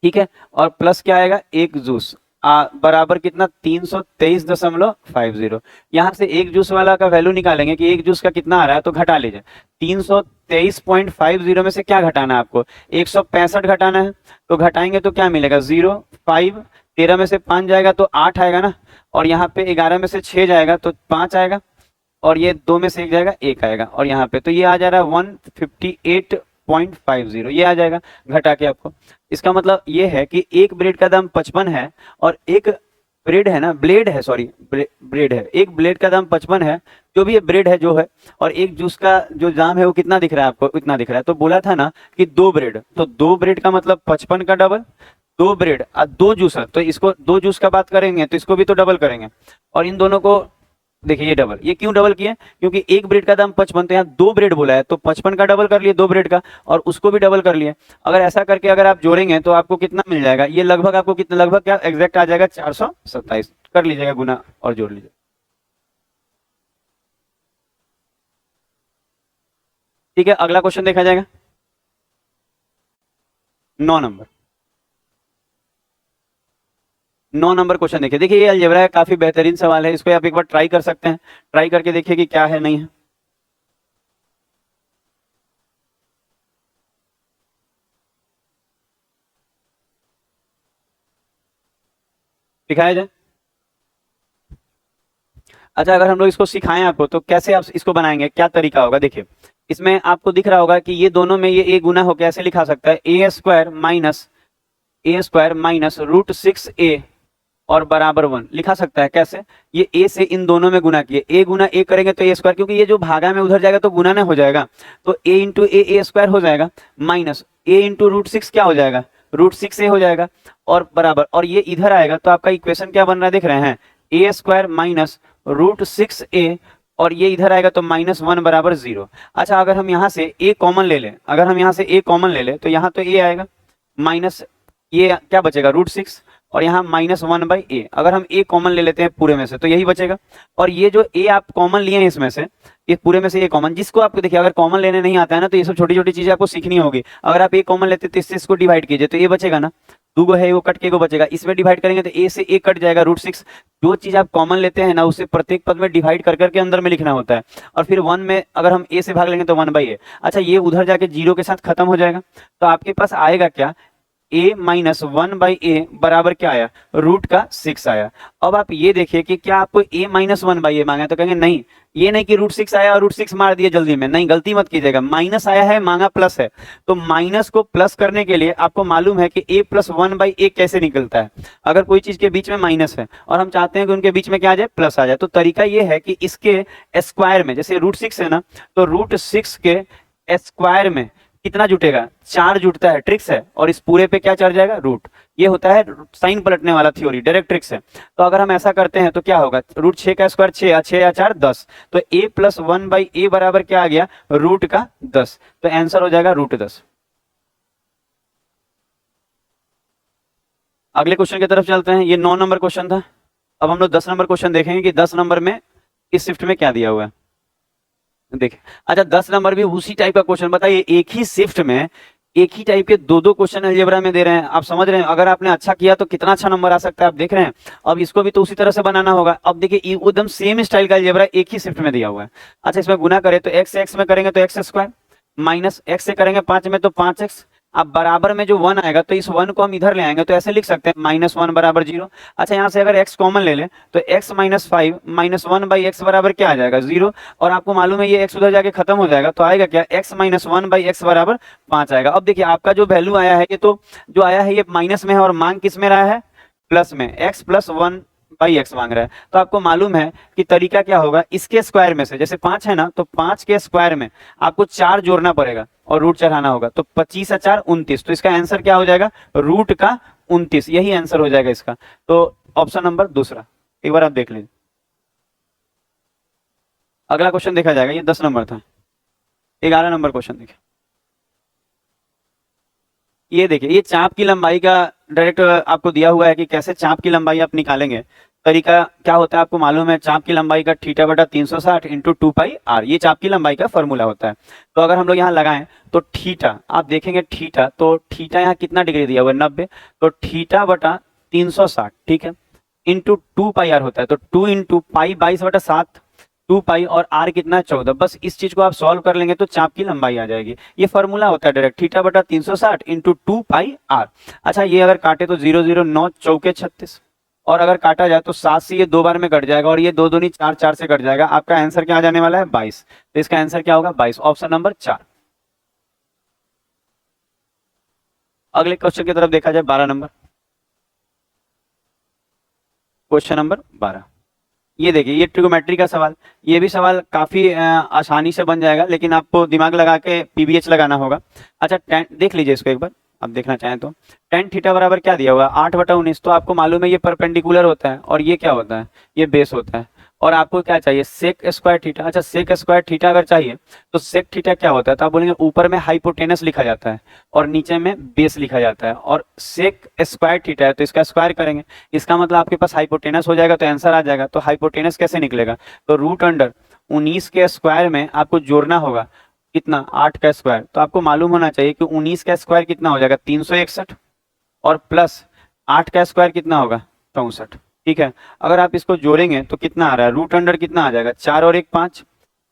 ठीक है, और प्लस क्या आएगा 1 जूस बराबर कितना 323.50। यहाँ से 1 जूस वाला का वैल्यू निकालेंगे कि 1 जूस का कितना आ रहा है, तो घटा लीजिए 323.50 में से क्या घटाना है आपको 165 घटाना है, तो घटाएंगे तो क्या मिलेगा 0 5, 13 में से 5 जाएगा तो 8 आएगा ना, और यहाँ पे 11 में से 6 जाएगा तो 5 आएगा, और ये 2 में से 1 जाएगा 1 आएगा, और यहाँ पे तो ये आ जा रहा है 158.50, ये आ जाएगा घटा के आपको। इसका मतलब ये है कि 1 ब्रेड का दाम 55 है, और 1 ब्रेड है ना, ब्लेड है, सॉरी ब्रेड है, 1 ब्लेड का दाम 55 है, जो भी ये ब्रेड है जो है, और 1 जूस का जो दाम है वो कितना दिख रहा है आपको, इतना दिख रहा है। तो बोला था ना कि 2 ब्रेड, तो 2 ब्रेड का मतलब 55 का डबल, 2 ब्रेड और 2 जूस है, तो इसको 2 जूस का बात करेंगे तो इसको भी तो डबल करेंगे, और इन दोनों को देखिए ये डबल, ये क्यों डबल किया, क्योंकि 1 ब्रेड का दाम 55, तो यहाँ 2 ब्रेड बोला है, तो 55 का डबल कर लिए 2 ब्रेड का, और उसको भी डबल कर लिए। अगर ऐसा करके अगर आप जोड़ेंगे तो आपको कितना मिल जाएगा, ये लगभग आपको कितना, लगभग क्या एग्जैक्ट आ जाएगा 427, कर लीजिएगा गुना और जोड़ लीजिए। ठीक है, अगला क्वेश्चन देखा जाएगा 9 नंबर। 9 नंबर क्वेश्चन देखिए, देखिए ये अलजेब्रा है, काफी बेहतरीन सवाल है, इसको आप एक बार ट्राई कर सकते हैं, ट्राई करके देखिए कि क्या है नहीं है। दिखाया जाए। अच्छा अगर हम लोग इसको सिखाएं आपको तो कैसे आप इसको बनाएंगे, क्या तरीका होगा, देखिए इसमें आपको दिख रहा होगा कि ये दोनों में ये a गुना हो कैसे लिखा सकता है, a स्क्वायर माइनस √6a और बराबर 1 लिखा सकता है। कैसे, ये a से इन दोनों में गुना किए, a गुना a करेंगे तो a स्क्वायर, क्योंकि ये जो भागा में उधर जाएगा तो गुना ना हो जाएगा, तो a इंटू a स्क्वायर हो जाएगा, माइनस a इंटू √6 क्या हो जाएगा √6a हो जाएगा, और बराबर, और ये इधर आएगा तो आपका इक्वेशन क्या बन रहा है देख रहे हैं, a स्क्वायर माइनस √6a, और ये इधर आएगा तो -1 बराबर 0। अच्छा अगर हम यहाँ से a कॉमन ले लें, अगर हम यहाँ से a कॉमन ले लें तो यहाँ तो a आएगा, माइनस ये क्या बचेगा √6, और यहाँ -1/a। अगर हम a कॉमन ले लेते हैं पूरे में से तो यही बचेगा, और ये जो a आप कॉमन लिए हैं इसमें से, ये पूरे में से ये कॉमन, जिसको आपको देखिए अगर कॉमन लेने नहीं आता है ना तो ये सब छोटी छोटी चीजें आपको सीखनी होगी। अगर आप a कॉमन लेते तो इससे इसको डिवाइड कीजिए तो a बचेगा ना, दो गो है वो कट के को बचेगा, इसमें डिवाइड करेंगे तो a से a कट जाएगा √6। जो चीज आप कॉमन लेते हैं ना उसे प्रत्येक पद में डिवाइड कर करके अंदर में लिखना होता है, और फिर 1 में अगर हम a से भाग लेंगे तो 1/a। अच्छा, ये उधर जाके 0 के साथ खत्म हो जाएगा, तो आपके पास आएगा क्या, a माइनस 1/a बराबर क्या आया, √6 आया। अब आप ये देखिए कि क्या आपको a माइनस 1/a मांगा है, तो कहेंगे नहीं, ये नहीं कि √6 आया और √6 मार दिया जल्दी में, नहीं, गलती मत कीजिएगा, माइनस आया है मांगा प्लस है, तो माइनस को प्लस करने के लिए आपको मालूम है कि a प्लस 1/a कैसे निकलता है। अगर कोई चीज के बीच में माइनस है और हम चाहते हैं कि उनके बीच में क्या आ जाए, प्लस आ जाए, तो तरीका ये है कि इसके स्क्वायर में, जैसे √6 है ना, तो √6 के स्क्वायर में कितना जुटेगा, 4 जुटता है, ट्रिक्स है, और इस पूरे पे क्या चढ़ जाएगा, रूट। ये होता है साइन पलटने वाला थ्योरी, डायरेक्ट ट्रिक्स है। तो अगर हम ऐसा करते हैं तो क्या होगा, √6 का स्क्वायर 6, 6 या 4 10, तो a प्लस 1/a बराबर क्या आ गया, √10। तो आंसर हो जाएगा √10। अगले क्वेश्चन की तरफ चलते हैं। ये 9 नंबर क्वेश्चन था। अब हम लोग 10 नंबर क्वेश्चन देखेंगे कि 10 नंबर में इस शिफ्ट में क्या दिया हुआ है, देखिए। अच्छा, 10 नंबर भी उसी टाइप का क्वेश्चन, बताइए एक ही शिफ्ट में एक ही टाइप के दो दो क्वेश्चन अलजेब्रा में दे रहे हैं, आप समझ रहे हैं, अगर आपने अच्छा किया तो कितना अच्छा नंबर आ सकता है, आप देख रहे हैं। अब इसको भी तो उसी तरह से बनाना होगा। अब देखिए एकदम सेम स्टाइल का अलजेब्रा एक ही शिफ्ट में दिया हुआ है। अच्छा, इसमें गुना करें तो x से x में करेंगे तो x², माइनस x से करेंगे 5 में तो 5x। अब बराबर में जो 1 आएगा तो इस 1 को हम इधर ले आएंगे तो ऐसे लिख सकते हैं -1 बराबर 0। अच्छा, यहाँ से अगर x कॉमन ले लें तो x माइनस 5 -1/x बराबर क्या आ जाएगा, 0। और आपको मालूम है ये x उधर जाके खत्म हो जाएगा, तो आएगा क्या, x माइनस 1/x बराबर 5 आएगा। अब देखिए आपका जो वैल्यू आया है, ये तो जो आया है ये माइनस में है और मांग किस में रहा है, प्लस में, x प्लस 1/x मांग रहा है। तो आपको मालूम है कि तरीका क्या होगा, इसके स्क्वायर में से, जैसे 5 है ना, तो 5 के स्क्वायर में आपको 4 जोड़ना पड़ेगा और रूट चढ़ाना होगा, तो 25 और 4 29। तो इसका आंसर क्या हो जाएगा, √29, यही आंसर हो जाएगा इसका। तो ऑप्शन नंबर दूसरा, एक बार आप देख लीजिए। अगला क्वेश्चन देखा जाएगा, ये 10 नंबर था। 11 नंबर क्वेश्चन देखिए। ये देखिए, ये चाप की लंबाई का डायरेक्ट आपको दिया हुआ है कि कैसे चाप की लंबाई आप निकालेंगे। तरीका क्या होता है आपको मालूम है, चाप की लंबाई का θ/360 इंटू 2πr, ये चाप की लंबाई का फॉर्मूला होता है। तो अगर हम लोग यहाँ लगाएं तो थीटा, आप देखेंगे थीटा, तो थीटा यहाँ कितना डिग्री दिया हुआ है, 90, तो θ/360, ठीक है, इंटू 2πr होता है, तो 2 इंटू पाई 22/7, 2π और r कितना है 14। बस इस चीज को आप सॉल्व कर लेंगे तो चाप की लंबाई आ जाएगी। ये फॉर्मूला होता है डायरेक्ट, θ/360 इंटू 2πr। अच्छा, ये अगर काटे तो 0 0 9 चौके 36, और अगर काटा जाए तो 7 से ये 2 बार में कट जाएगा, और ये 2 दूनी 4, 4 से कट जाएगा। आपका आंसर क्या आ जाने वाला है, 22। तो इसका आंसर क्या होगा, 22, ऑप्शन नंबर 4। अगले क्वेश्चन की तरफ देखा जाए, 12 नंबर क्वेश्चन नंबर 12। ये देखिए, ये ट्रिगोमेट्री का सवाल, ये भी सवाल काफी आसानी से बन जाएगा, लेकिन आपको दिमाग लगा के पीबीएच लगाना होगा। अच्छा, देख लीजिए इसको एक बार, आप देखना चाहें तो। tan थीटा बराबर क्या दिया हुआ है, 8/19। तो आपको मालूम है ये परपेंडिकुलर होता है और ये क्या होता है, ये बेस होता है। और आपको क्या चाहिए, सेक स्क्वायर थीटा। अच्छा, सेक स्क्वायर थीटा अगर चाहिए तो सेक थीटा क्या होता है, तो आप बोलेंगे ऊपर में हाइपोटेनस लिखा जाता है और नीचे में बेस लिखा जाता है, और सेक स्क्वायर थीटा है तो इसका स्क्वायर करेंगे, इसका मतलब आपके पास हाइपोटेनस हो जाएगा, तो आंसर आ जाएगा। तो हाइपोटेनस कैसे निकलेगा, तो √19 के स्क्वायर में आपको जोड़ना होगा कितना, 8 का स्क्वायर। तो आपको मालूम होना चाहिए कि 19 का स्क्वायर कितना हो जाएगा, 361, और प्लस 8 का स्क्वायर कितना होगा, 64, ठीक है। अगर आप इसको जोड़ेंगे तो कितना आ रहा है, √अंडर कितना आ जाएगा, 4 और 1 5,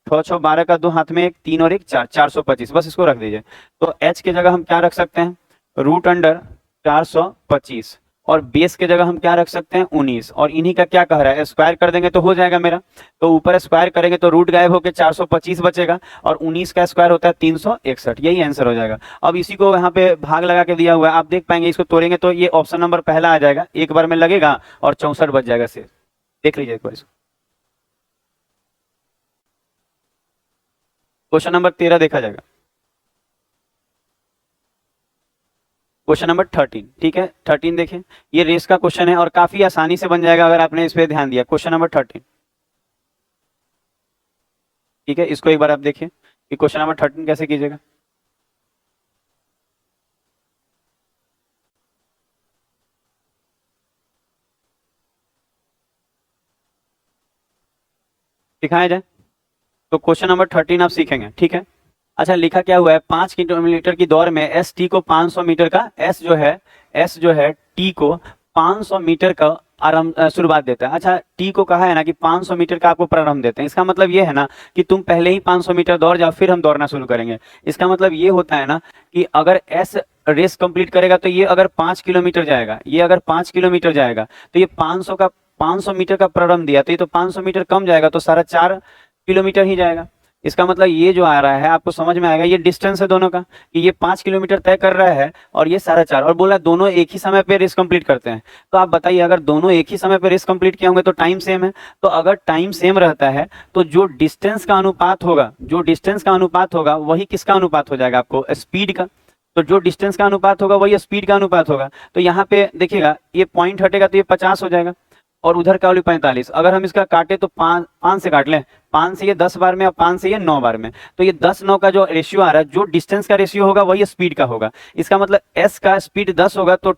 6 6 12 का 2 हाथ में 1, 3 और 1 4, 425। बस इसको रख दीजिए। तो h की जगह हम क्या रख सकते हैं, √अंडर 425, और बेस के जगह हम क्या रख सकते हैं, 19, और इन्हीं का क्या कह रहा है, स्क्वायर कर देंगे तो हो जाएगा मेरा। तो ऊपर स्क्वायर करेंगे तो रूट गायब होकर 425 बचेगा, और 19 का स्क्वायर होता है 361, यही आंसर हो जाएगा। अब इसी को यहाँ पे भाग लगा के दिया हुआ है, आप देख पाएंगे, इसको तोड़ेंगे तो ये ऑप्शन नंबर पहला आ जाएगा, एक बार में लगेगा और 64 बच जाएगा शेष। देख लीजिए एक बार इसको। क्वेश्चन नंबर 13 देखा जाएगा, क्वेश्चन नंबर 13, ठीक है। 13 देखिए, ये रेस का क्वेश्चन है और काफी आसानी से बन जाएगा अगर आपने इस पे ध्यान दिया। क्वेश्चन नंबर 13, ठीक है, इसको एक बार आप देखिए कि क्वेश्चन नंबर 13 कैसे कीजिएगा। दिखाया जाए तो क्वेश्चन नंबर 13 आप सीखेंगे, ठीक है। अच्छा, लिखा क्या हुआ है, 5 किलोमीटर की दौड़ में एस टी को 500 मीटर का, एस जो है टी को 500 मीटर का आरंभ शुरुआत देता है। अच्छा, टी को कहा है ना कि 500 मीटर का आपको प्रारंभ देते हैं, इसका मतलब ये है ना कि तुम पहले ही 500 मीटर दौड़ जाओ फिर हम दौड़ना शुरू करेंगे। इसका मतलब ये होता है ना कि अगर एस रेस कंप्लीट करेगा तो ये अगर 5 किलोमीटर जाएगा, ये अगर 5 किलोमीटर जाएगा तो ये 500 मीटर का प्रारंभ दिया तो ये तो 500 मीटर कम जाएगा, तो सारा 4 किलोमीटर ही जाएगा। इसका मतलब ये जो आ रहा है आपको समझ में आएगा, ये डिस्टेंस है दोनों का कि ये 5 किलोमीटर तय कर रहा है और ये सारा 4, और बोला दोनों एक ही समय पे रेस कंप्लीट करते हैं। तो आप बताइए, अगर दोनों एक ही समय पे रेस कंप्लीट किए होंगे तो टाइम सेम है। तो अगर टाइम सेम रहता है तो जो डिस्टेंस का अनुपात होगा, वही किसका अनुपात हो जाएगा, आपको स्पीड का। तो जो डिस्टेंस का अनुपात होगा वही स्पीड का अनुपात होगा। तो यहाँ पे देखिएगा, ये पॉइंट हटेगा तो ये 50 हो जाएगा और उधर का वाली 45। अगर हम इसका काटे तो 5 से काट लें, 5 से ये 10 बार में और 5 से ये 9 बार में, तो ये 10-9 का जो रेशियो आ रहा है, जो डिस्टेंस का रेशियो होगा वही स्पीड का होगा। इसका मतलब एस का स्पीड 10 होगा तो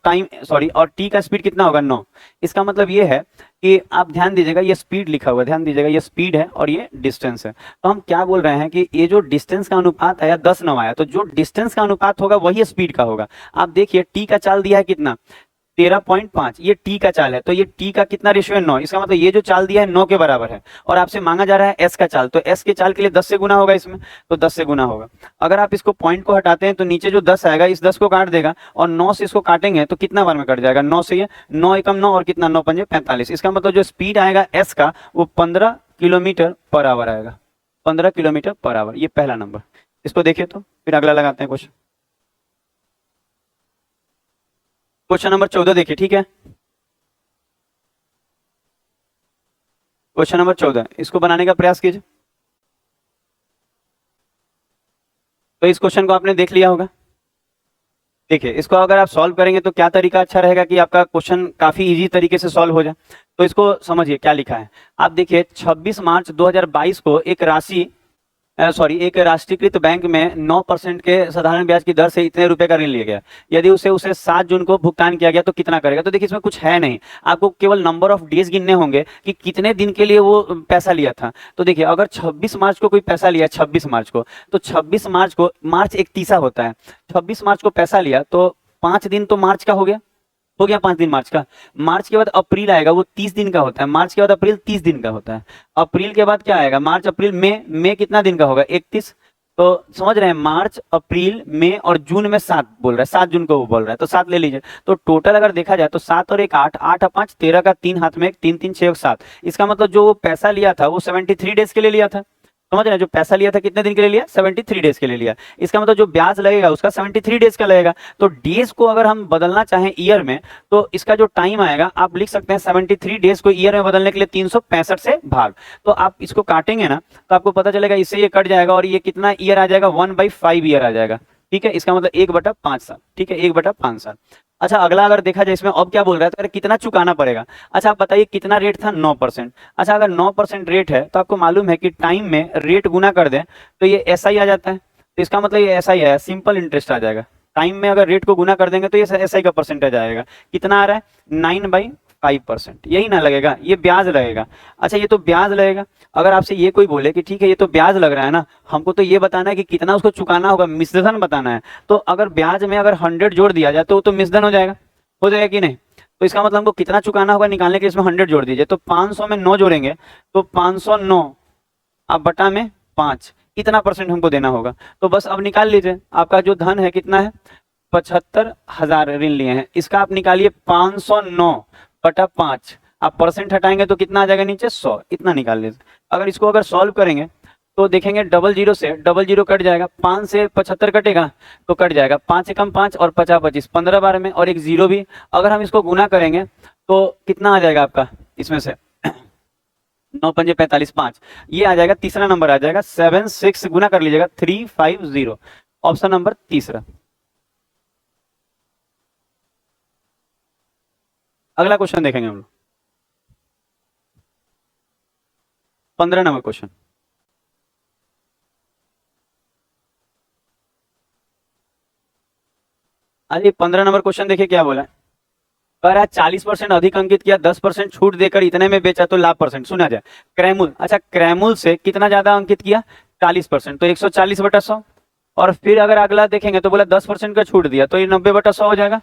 और टी का स्पीड कितना होगा, 9। इसका मतलब ये है कि आप ध्यान दीजिएगा, ये स्पीड लिखा हुआ है, ध्यान दीजिएगा, ये स्पीड है और ये डिस्टेंस है। तो हम क्या बोल रहे हैं कि ये जो डिस्टेंस का अनुपात आया 10-9 आया, तो जो डिस्टेंस का अनुपात होगा वही स्पीड का होगा। आप देखिए टी का चाल दिया है कितना, 13.5, ये टी का चाल है, तो ये टी का कितना रेशियो है, 9। इसका मतलब ये जो चाल दिया है 9 के बराबर है, और आपसे मांगा जा रहा है एस का चाल, तो एस के चाल के लिए 10 से गुना होगा इसमें, तो 10 से गुना होगा। अगर आप इसको पॉइंट को हटाते हैं तो नीचे जो 10 आएगा इस 10 को काट देगा, और 9 से इसको काटेंगे तो कितना बार में कट जाएगा, 9 से, ये 9 एकम 9 और कितना, 9 पंजे 45। इसका मतलब जो स्पीड आएगा एस का वो 15 किलोमीटर पर आवर आएगा, 15 किलोमीटर पर आवर। ये पहला नंबर। इसको देखिए तो फिर अगला लगाते हैं क्वेश्चन। क्वेश्चन नंबर 14 देखिए, ठीक है। क्वेश्चन नंबर 14, इसको बनाने का प्रयास कीजिए। तो इस क्वेश्चन को आपने देख लिया होगा। देखिए, इसको अगर आप सॉल्व करेंगे तो क्या तरीका अच्छा रहेगा कि आपका क्वेश्चन काफी इजी तरीके से सॉल्व हो जाए। तो इसको समझिए क्या लिखा है। आप देखिए 26 मार्च 2022 को एक राष्ट्रीयकृत बैंक में 9% के साधारण ब्याज की दर से इतने रुपए का ऋण लिया गया। यदि उसे 7 जून को भुगतान किया गया तो कितना करेगा। तो देखिए इसमें कुछ है नहीं, आपको केवल नंबर ऑफ डेज गिनने होंगे कि कितने दिन के लिए वो पैसा लिया था। तो देखिए अगर 26 मार्च को कोई पैसा लिया, 26 मार्च को, तो 26 मार्च को, मार्च एक तीसा होता है, 26 मार्च को पैसा लिया तो 5 दिन तो मार्च का हो गया 5 दिन मार्च का। मार्च के बाद अप्रैल आएगा, वो 30 दिन का होता है। मार्च के बाद अप्रैल 30 दिन का होता है। अप्रैल के बाद क्या आएगा, मार्च अप्रैल मई कितना दिन का होगा, 31। तो समझ रहे हैं, मार्च अप्रैल मई और जून में 7 बोल रहा है, 7 जून को वो बोल रहा है, तो 7 ले लीजिए। तो टोटल अगर देखा जाए तो 7 और 1 8, 8 और 5 13 का 3 हाथ में 1, 3 3 6 और 7। इसका मतलब जो वो पैसा लिया था वो 73 डेज के लिए लिया था। समझ रहे हैं, जो पैसा लिया था कितने दिन के लिए लिया, 73 डेज के लिए लिया। इसका मतलब जो ब्याज लगेगा उसका 73 डेज का लगेगा। तो डेज को अगर हम बदलना चाहें ईयर में तो इसका जो टाइम आएगा आप लिख सकते हैं 73 डेज को ईयर में बदलने के लिए 365 से भाग। तो आप इसको काटेंगे ना तो आपको पता चलेगा, इससे ये कट जाएगा और ये कितना ईयर आ जाएगा, 1/5 ईयर आ जाएगा। ठीक है, इसका मतलब 1/5 साल। ठीक है, 1/5 साल। अच्छा, अगला अगर देखा जाए इसमें अब क्या बोल रहा है, तो कितना चुकाना पड़ेगा। अच्छा आप बताइए कितना रेट था, 9%। अच्छा अगर 9% रेट है तो आपको मालूम है कि टाइम में रेट गुना कर दें तो ये एसआई आ जाता है। तो इसका मतलब ये एसआई है, सिंपल इंटरेस्ट आ जाएगा। टाइम में अगर रेट को गुना कर देंगे तो ये एसआई का परसेंटेज आएगा। कितना आ रहा है, 9/5%। यही ना लगेगा, ये ब्याज लगेगा। अच्छा ये तो ब्याज लगेगा। अगर आपसे ये कोई बोले कि ठीक है ये तो ब्याज लग रहा है ना, हमको तो ये बताना है कि कितना उसको चुकाना होगा, मिश्रधन बताना है। तो अगर ब्याज में अगर 100 जोड़ दिया जाए तो वो तो मिश्रधन हो जाएगा कि नहीं। तो इसका मतलब हमको कितना चुकाना होगा निकालने के लिए इसमें 100 जोड़ दीजिए, तो 500 में 9 जोड़ेंगे तो 509 अब बटा में 5, इतना परसेंट हमको देना होगा। तो बस अब निकाल लीजिए, आपका जो धन है कितना है, 75,000 ऋण लिए हैं, इसका आप निकालिए 509/5। आप परसेंट हटाएंगे तो कितना आ जाएगा नीचे, 100, इतना निकाल लीजिए। अगर इसको अगर सॉल्व करेंगे तो देखेंगे डबल जीरो से डबल जीरो कट जाएगा, 5 से 75 कटेगा तो कट जाएगा, 5 एकम 5 और 50 25, 15 बार में और एक जीरो भी। अगर हम इसको गुना करेंगे तो कितना आ जाएगा आपका, इसमें से 9 पंजे 45, 5, ये आ जाएगा, तीसरा नंबर आ जाएगा 76, गुना कर लीजिएगा 350। ऑप्शन नंबर तीसरा। अगला क्वेश्चन देखेंगे हम लोग, 15 नंबर क्वेश्चन। अरे 15 नंबर क्वेश्चन देखिए क्या बोला है। कह रहा है 40% अधिक अंकित किया, 10% छूट देकर इतने में बेचा तो लाभ परसेंट। सुना जाए क्रैमुल, अच्छा क्रैमुल से कितना ज्यादा अंकित किया 40%, तो 140/100। और फिर अगर अगला देखेंगे तो बोला 10% का छूट दिया, तो ये 90/100 हो जाएगा,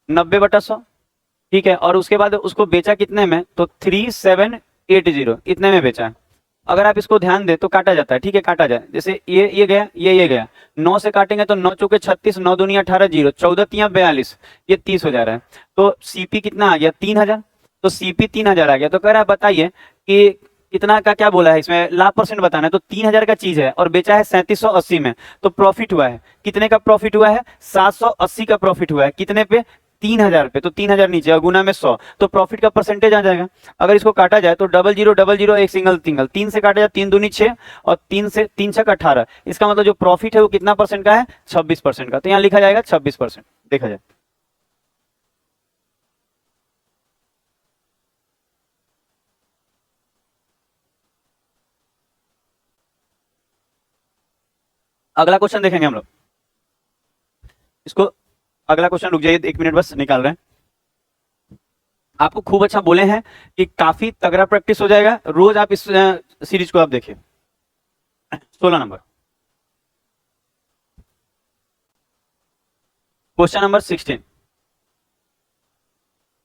90/100। ठीक है, और उसके बाद उसको बेचा कितने में, तो 3780 इतने में बेचा है। अगर आप इसको ध्यान दें तो काटा जाता है, ठीक है काटा जाए, जैसे ये गया, ये गया, 9 से काटेंगे तो 9 चौके 36, 9 दूनी 18, 0, 14 तियां 42, ये 30 हो जा रहा है। तो सीपी कितना आ गया 3000, तो सीपी 3000 आ गया। तो कह रहा है बताइए कि कितना का क्या बोला है इसमें, लाभ परसेंट बताना है। तो 3000 का चीज है और बेचा है 3780 में, तो प्रॉफिट हुआ है कितने का, प्रॉफिट हुआ है 780 का प्रॉफिट हुआ है, कितने पे 3000 पे। तो 3000 नीचे और गुना में 100, तो प्रॉफिट का परसेंटेज आ जाएगा। अगर इसको काटा जाए तो 0000 एक सिंगल, 3 से काटा जाए 3 दूनी 6 और 3 से 3 छक 18, इसका मतलब जो प्रॉफिट है वो कितना परसेंट का है, 26% का। तो यहाँ लिखा जाएगा 26%। देखा जाए अगला क्वेश्चन देखेंगे हम लोग इसको। अगला क्वेश्चन रुक जाइए 1 मिनट बस निकाल रहे हैं। आपको खूब अच्छा बोले हैं कि काफी तगड़ा प्रैक्टिस हो जाएगा, रोज आप इस सीरीज को आप देखिए। 16 नंबर क्वेश्चन नंबर 16।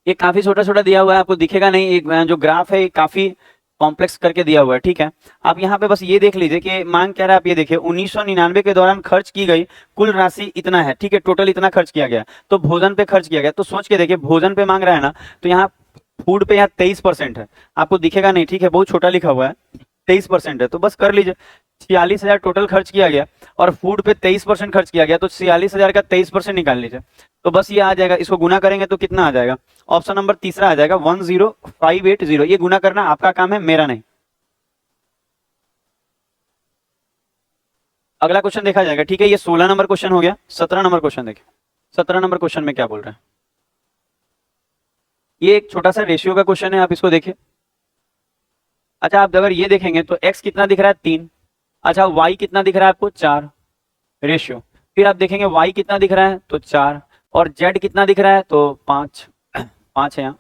ये काफी छोटा छोटा दिया हुआ है, आपको दिखेगा नहीं, एक जो ग्राफ है ये काफी कॉम्प्लेक्स करके दिया हुआ है। ठीक है, आप यहाँ पे बस ये देख लीजिए कि मांग क्या रहा है, आप ये देखिए 1999 के दौरान खर्च की गई कुल राशि इतना है। ठीक है, टोटल इतना खर्च किया गया, तो भोजन पे खर्च किया गया, तो सोच के देखिए भोजन पे मांग रहा है ना, तो यहाँ फूड पे यहाँ 23% है, आपको दिखेगा नहीं, ठीक है बहुत छोटा लिखा हुआ है, 23% है। तो बस कर लीजिए 46,000 टोटल खर्च किया गया और फूड पे 23% खर्च किया गया, तो 46,000 का 23% निकाल लीजिए, तो बस ये आ जाएगा। इसको गुना करेंगे तो कितना आ जाएगा, ऑप्शन नंबर तीसरा आ जाएगा 10580। ये गुना करना आपका काम है, मेरा नहीं। अगला क्वेश्चन देखा जाएगा, ठीक है, ये 16 नंबर क्वेश्चन हो गया। 17 नंबर क्वेश्चन देखिए, 17 नंबर क्वेश्चन में क्या बोल रहे हैं। ये एक छोटा सा रेशियो का क्वेश्चन है, आप इसको देखिए। अच्छा आप अगर ये देखेंगे तो x कितना दिख रहा है 3, अच्छा y कितना दिख रहा है आपको 4 रेशियो, फिर आप देखेंगे y कितना दिख रहा है तो 4, और z कितना दिख रहा है तो 5, 5 है यहाँ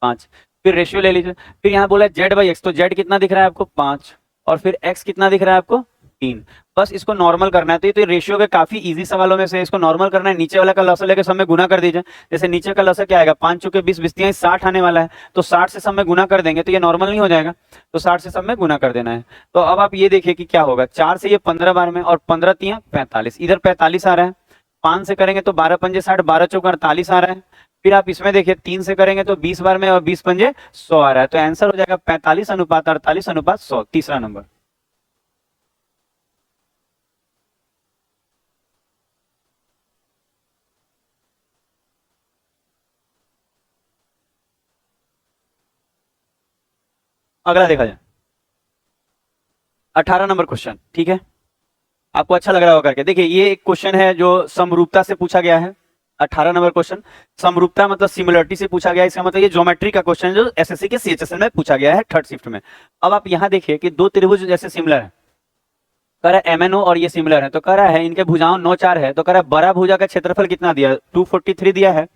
5, फिर रेशियो ले लीजिए। फिर यहाँ बोला z/x, तो z कितना दिख रहा है आपको 5, और फिर x कितना दिख रहा है आपको 3। बस इसको नॉर्मल करना है, तो ये तो रेशियो के काफी इजी सवालों में से इसको नॉर्मल करना है। नीचे वाला का लसा लेकर सब में गुना कर दीजिए। जैसे नीचे का लसा क्या आएगा, 5 चौके 20, 20 60 आने वाला है, तो 60 से सब में गुना कर देंगे तो ये नॉर्मल नहीं हो जाएगा, तो 60 से सब में गुना कर देना है। तो अब आप ये देखिए कि क्या होगा, 4 से ये 15 बार में, और 15 तियां 45, इधर 45 आ रहा है, 5 से करेंगे तो 12 पंजे 60, 12 चौका 48 आ रहा है। फिर आप इसमें देखिए 3 से करेंगे तो 20 बार में और 20 पंजे 100 आ रहा है, तो आंसर हो जाएगा 45:48:100, तीसरा नंबर। अगला देखा जाए 18 नंबर क्वेश्चन, ठीक है, आपको अच्छा लग रहा होगा करके। देखिए ये एक क्वेश्चन है जो समरूपता से पूछा गया है। 18 नंबर क्वेश्चन समरूपता मतलब सिमिलरिटी से पूछा गया है, इसका मतलब ये ज्योमेट्री का क्वेश्चन जो एसएससी के सीएचएसएल में पूछा गया है 3rd शिफ्ट में। अब आप यहाँ देखिए कि दो त्रिभुज जैसे सिमिलर है, कह रहा है MNO और ये सिमिलर है, तो कह रहा है इनके भुजाओं 9 4 है, तो कह रहा है बड़ा भुजा का क्षेत्रफल कितना दिया, 243 दिया है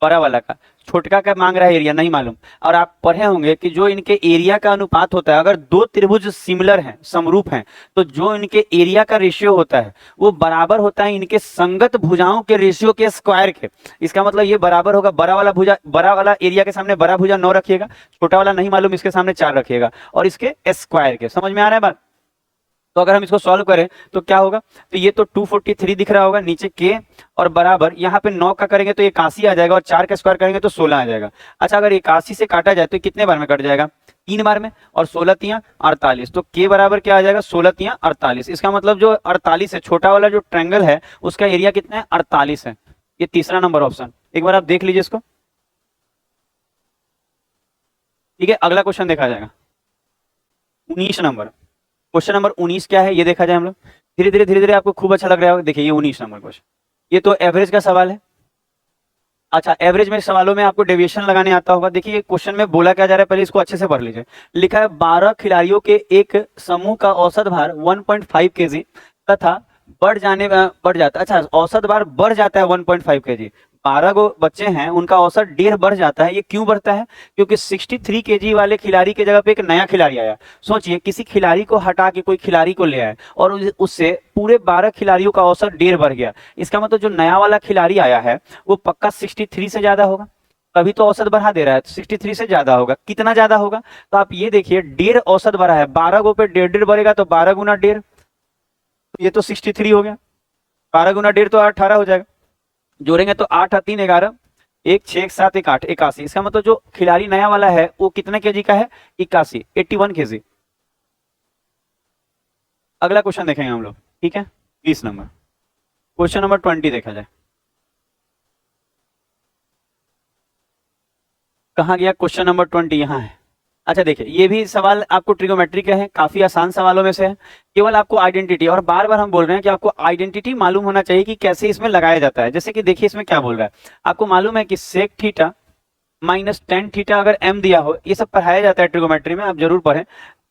बड़ा वाला का, छोटका का मांग रहा है एरिया नहीं मालूम। और आप पढ़े होंगे कि जो इनके एरिया का अनुपात होता है, अगर दो त्रिभुज सिमिलर हैं समरूप हैं, तो जो इनके एरिया का रेशियो होता है वो बराबर होता है इनके संगत भुजाओं के रेशियो के स्क्वायर के। इसका मतलब ये बराबर होगा, बड़ा वाला भुजा, बड़ा वाला एरिया के सामने बड़ा भुजा 9 रखिएगा, छोटा वाला नहीं मालूम इसके सामने 4 रखिएगा, और इसके स्क्वायर के। समझ में आ रहा है बात। तो अगर हम इसको सॉल्व करें तो क्या होगा, तो ये तो 243 दिख रहा होगा नीचे के, और बराबर यहाँ पे 9 का करेंगे तो 81 आ जाएगा, और 4 का स्क्वायर करेंगे तो 16 आ जाएगा। अच्छा अगर 81 से काटा जाए तो कितने बार में कट जाएगा, 3 बार में, और 16 तियां 48, तो के बराबर क्या आ जाएगा 16 तियां 48। इसका मतलब जो 48 है, छोटा वाला जो ट्रायंगल है उसका एरिया कितना है 48 है। ये तीसरा नंबर ऑप्शन, एक बार आप देख लीजिए इसको। ठीक है, अगला क्वेश्चन देखा जाएगा 19 नंबर। क्वेश्चन नंबर 19 क्या है ये देखा जाए हम लोग। धीरे धीरे आपको खूब अच्छा लग रहा है। देखिए ये 19 नंबर क्वेश्चन, ये तो एवरेज का सवाल है। अच्छा एवरेज में सवालों में आपको डेविएशन लगाने आता होगा। देखिए क्वेश्चन में बोला क्या जा रहा है, पहले इसको अच्छे से पढ़ लीजिए। लिखा है 12 खिलाड़ियों के एक समूह का औसत भार 1.5 केजी तथा बढ़ जाता, अच्छा औसत भार बढ़ जाता है 1.5 केजी, 12 गो बच्चे हैं, उनका औसत 1.5 बढ़ जाता है। ये क्यों बढ़ता है? क्योंकि 63 केजी वाले खिलाड़ी की जगह पे एक नया खिलाड़ी आया। सोचिए, किसी खिलाड़ी को हटा के कोई खिलाड़ी को ले आए और उससे पूरे 12 खिलाड़ियों का औसत 1.5 बढ़ गया। इसका मतलब जो नया वाला खिलाड़ी आया है वो पक्का 63 से ज्यादा होगा, तभी तो औसत बढ़ा दे रहा है। 63 से ज्यादा होगा, कितना ज्यादा होगा? तो आप ये देखिए, 1.5 औसत बढ़ा है, 12 गो पे 1.5 बढ़ेगा तो 12 गुना 1.5, ये तो 63 हो गया। 12 गुना 1.5 तो 18 हो जाएगा। जोड़ेंगे तो 8 और 3 11, 1 6 1 7 1 8 81। इसका मतलब जो खिलाड़ी नया वाला है वो कितने केजी का है? 81, 81 केजी। अगला क्वेश्चन देखेंगे हम लोग, ठीक है? 20 नंबर, क्वेश्चन नंबर 20 देखा जाए। कहाँ गया क्वेश्चन नंबर 20? यहाँ है। अच्छा देखिए, ये भी सवाल आपको ट्रिगोमेट्री के हैं, काफी आसान सवालों में से है। केवल आपको आइडेंटिटी, और बार बार हम बोल रहे हैं कि आपको आइडेंटिटी मालूम होना चाहिए कि कैसे इसमें लगाया जाता है। जैसे कि देखिए इसमें क्या बोल रहा है, आपको मालूम है कि sec theta minus tan theta अगर एम दिया हो, ये सब पढ़ाया जाता है ट्रिगोमेट्री में, आप जरूर पढ़ें।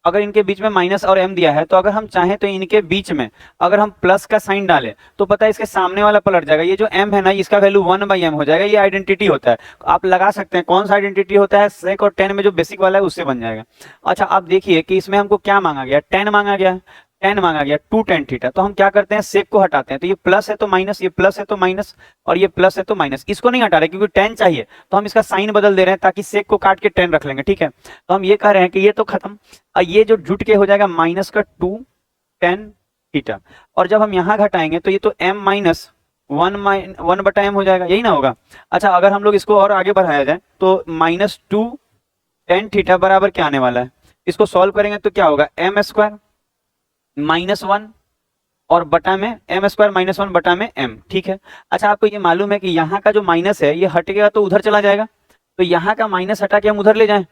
अगर इनके बीच में माइनस और एम दिया है तो अगर हम चाहें तो इनके बीच में अगर हम प्लस का साइन डालें तो पता है इसके सामने वाला पलट जाएगा। ये जो एम है ना, इसका वैल्यू 1/m हो जाएगा। ये आइडेंटिटी होता है, आप लगा सकते हैं। कौन सा आइडेंटिटी होता है? सेक और टेन में जो बेसिक वाला है उससे बन जाएगा। अच्छा, आप देखिए कि इसमें हमको क्या मांगा गया, टेन मांगा गया, टेन मांगा गया, 2 tan थीटा। तो हम क्या करते हैं, सेक को हटाते हैं, तो ये प्लस है तो माइनस, ये प्लस है तो माइनस, और ये प्लस है तो माइनस। इसको नहीं हटा रहे क्योंकि टेन चाहिए, तो हम इसका साइन बदल दे रहे हैं ताकि सेक को काट के टेन रख लेंगे, ठीक है? तो हम ये कह रहे हैं कि ये तो खत्म, ये जो जुट के हो जाएगा माइनस का 2 tan थीटा। और जब हम यहाँ घटाएंगे तो ये तो m माइनस 1/m हो जाएगा, यही ना होगा? अच्छा, अगर हम लोग इसको और आगे बढ़ाया जाए तो -2 tan थीटा बराबर क्या आने वाला है? इसको सॉल्व करेंगे तो क्या होगा, m स्क्वायर -1 और बटा में m स्क्वायर -1 बटा में m, ठीक है? अच्छा, आपको ये मालूम है कि यहाँ का जो माइनस है ये हट गया तो उधर चला जाएगा, तो यहाँ का माइनस हटा के हम उधर ले जाएं,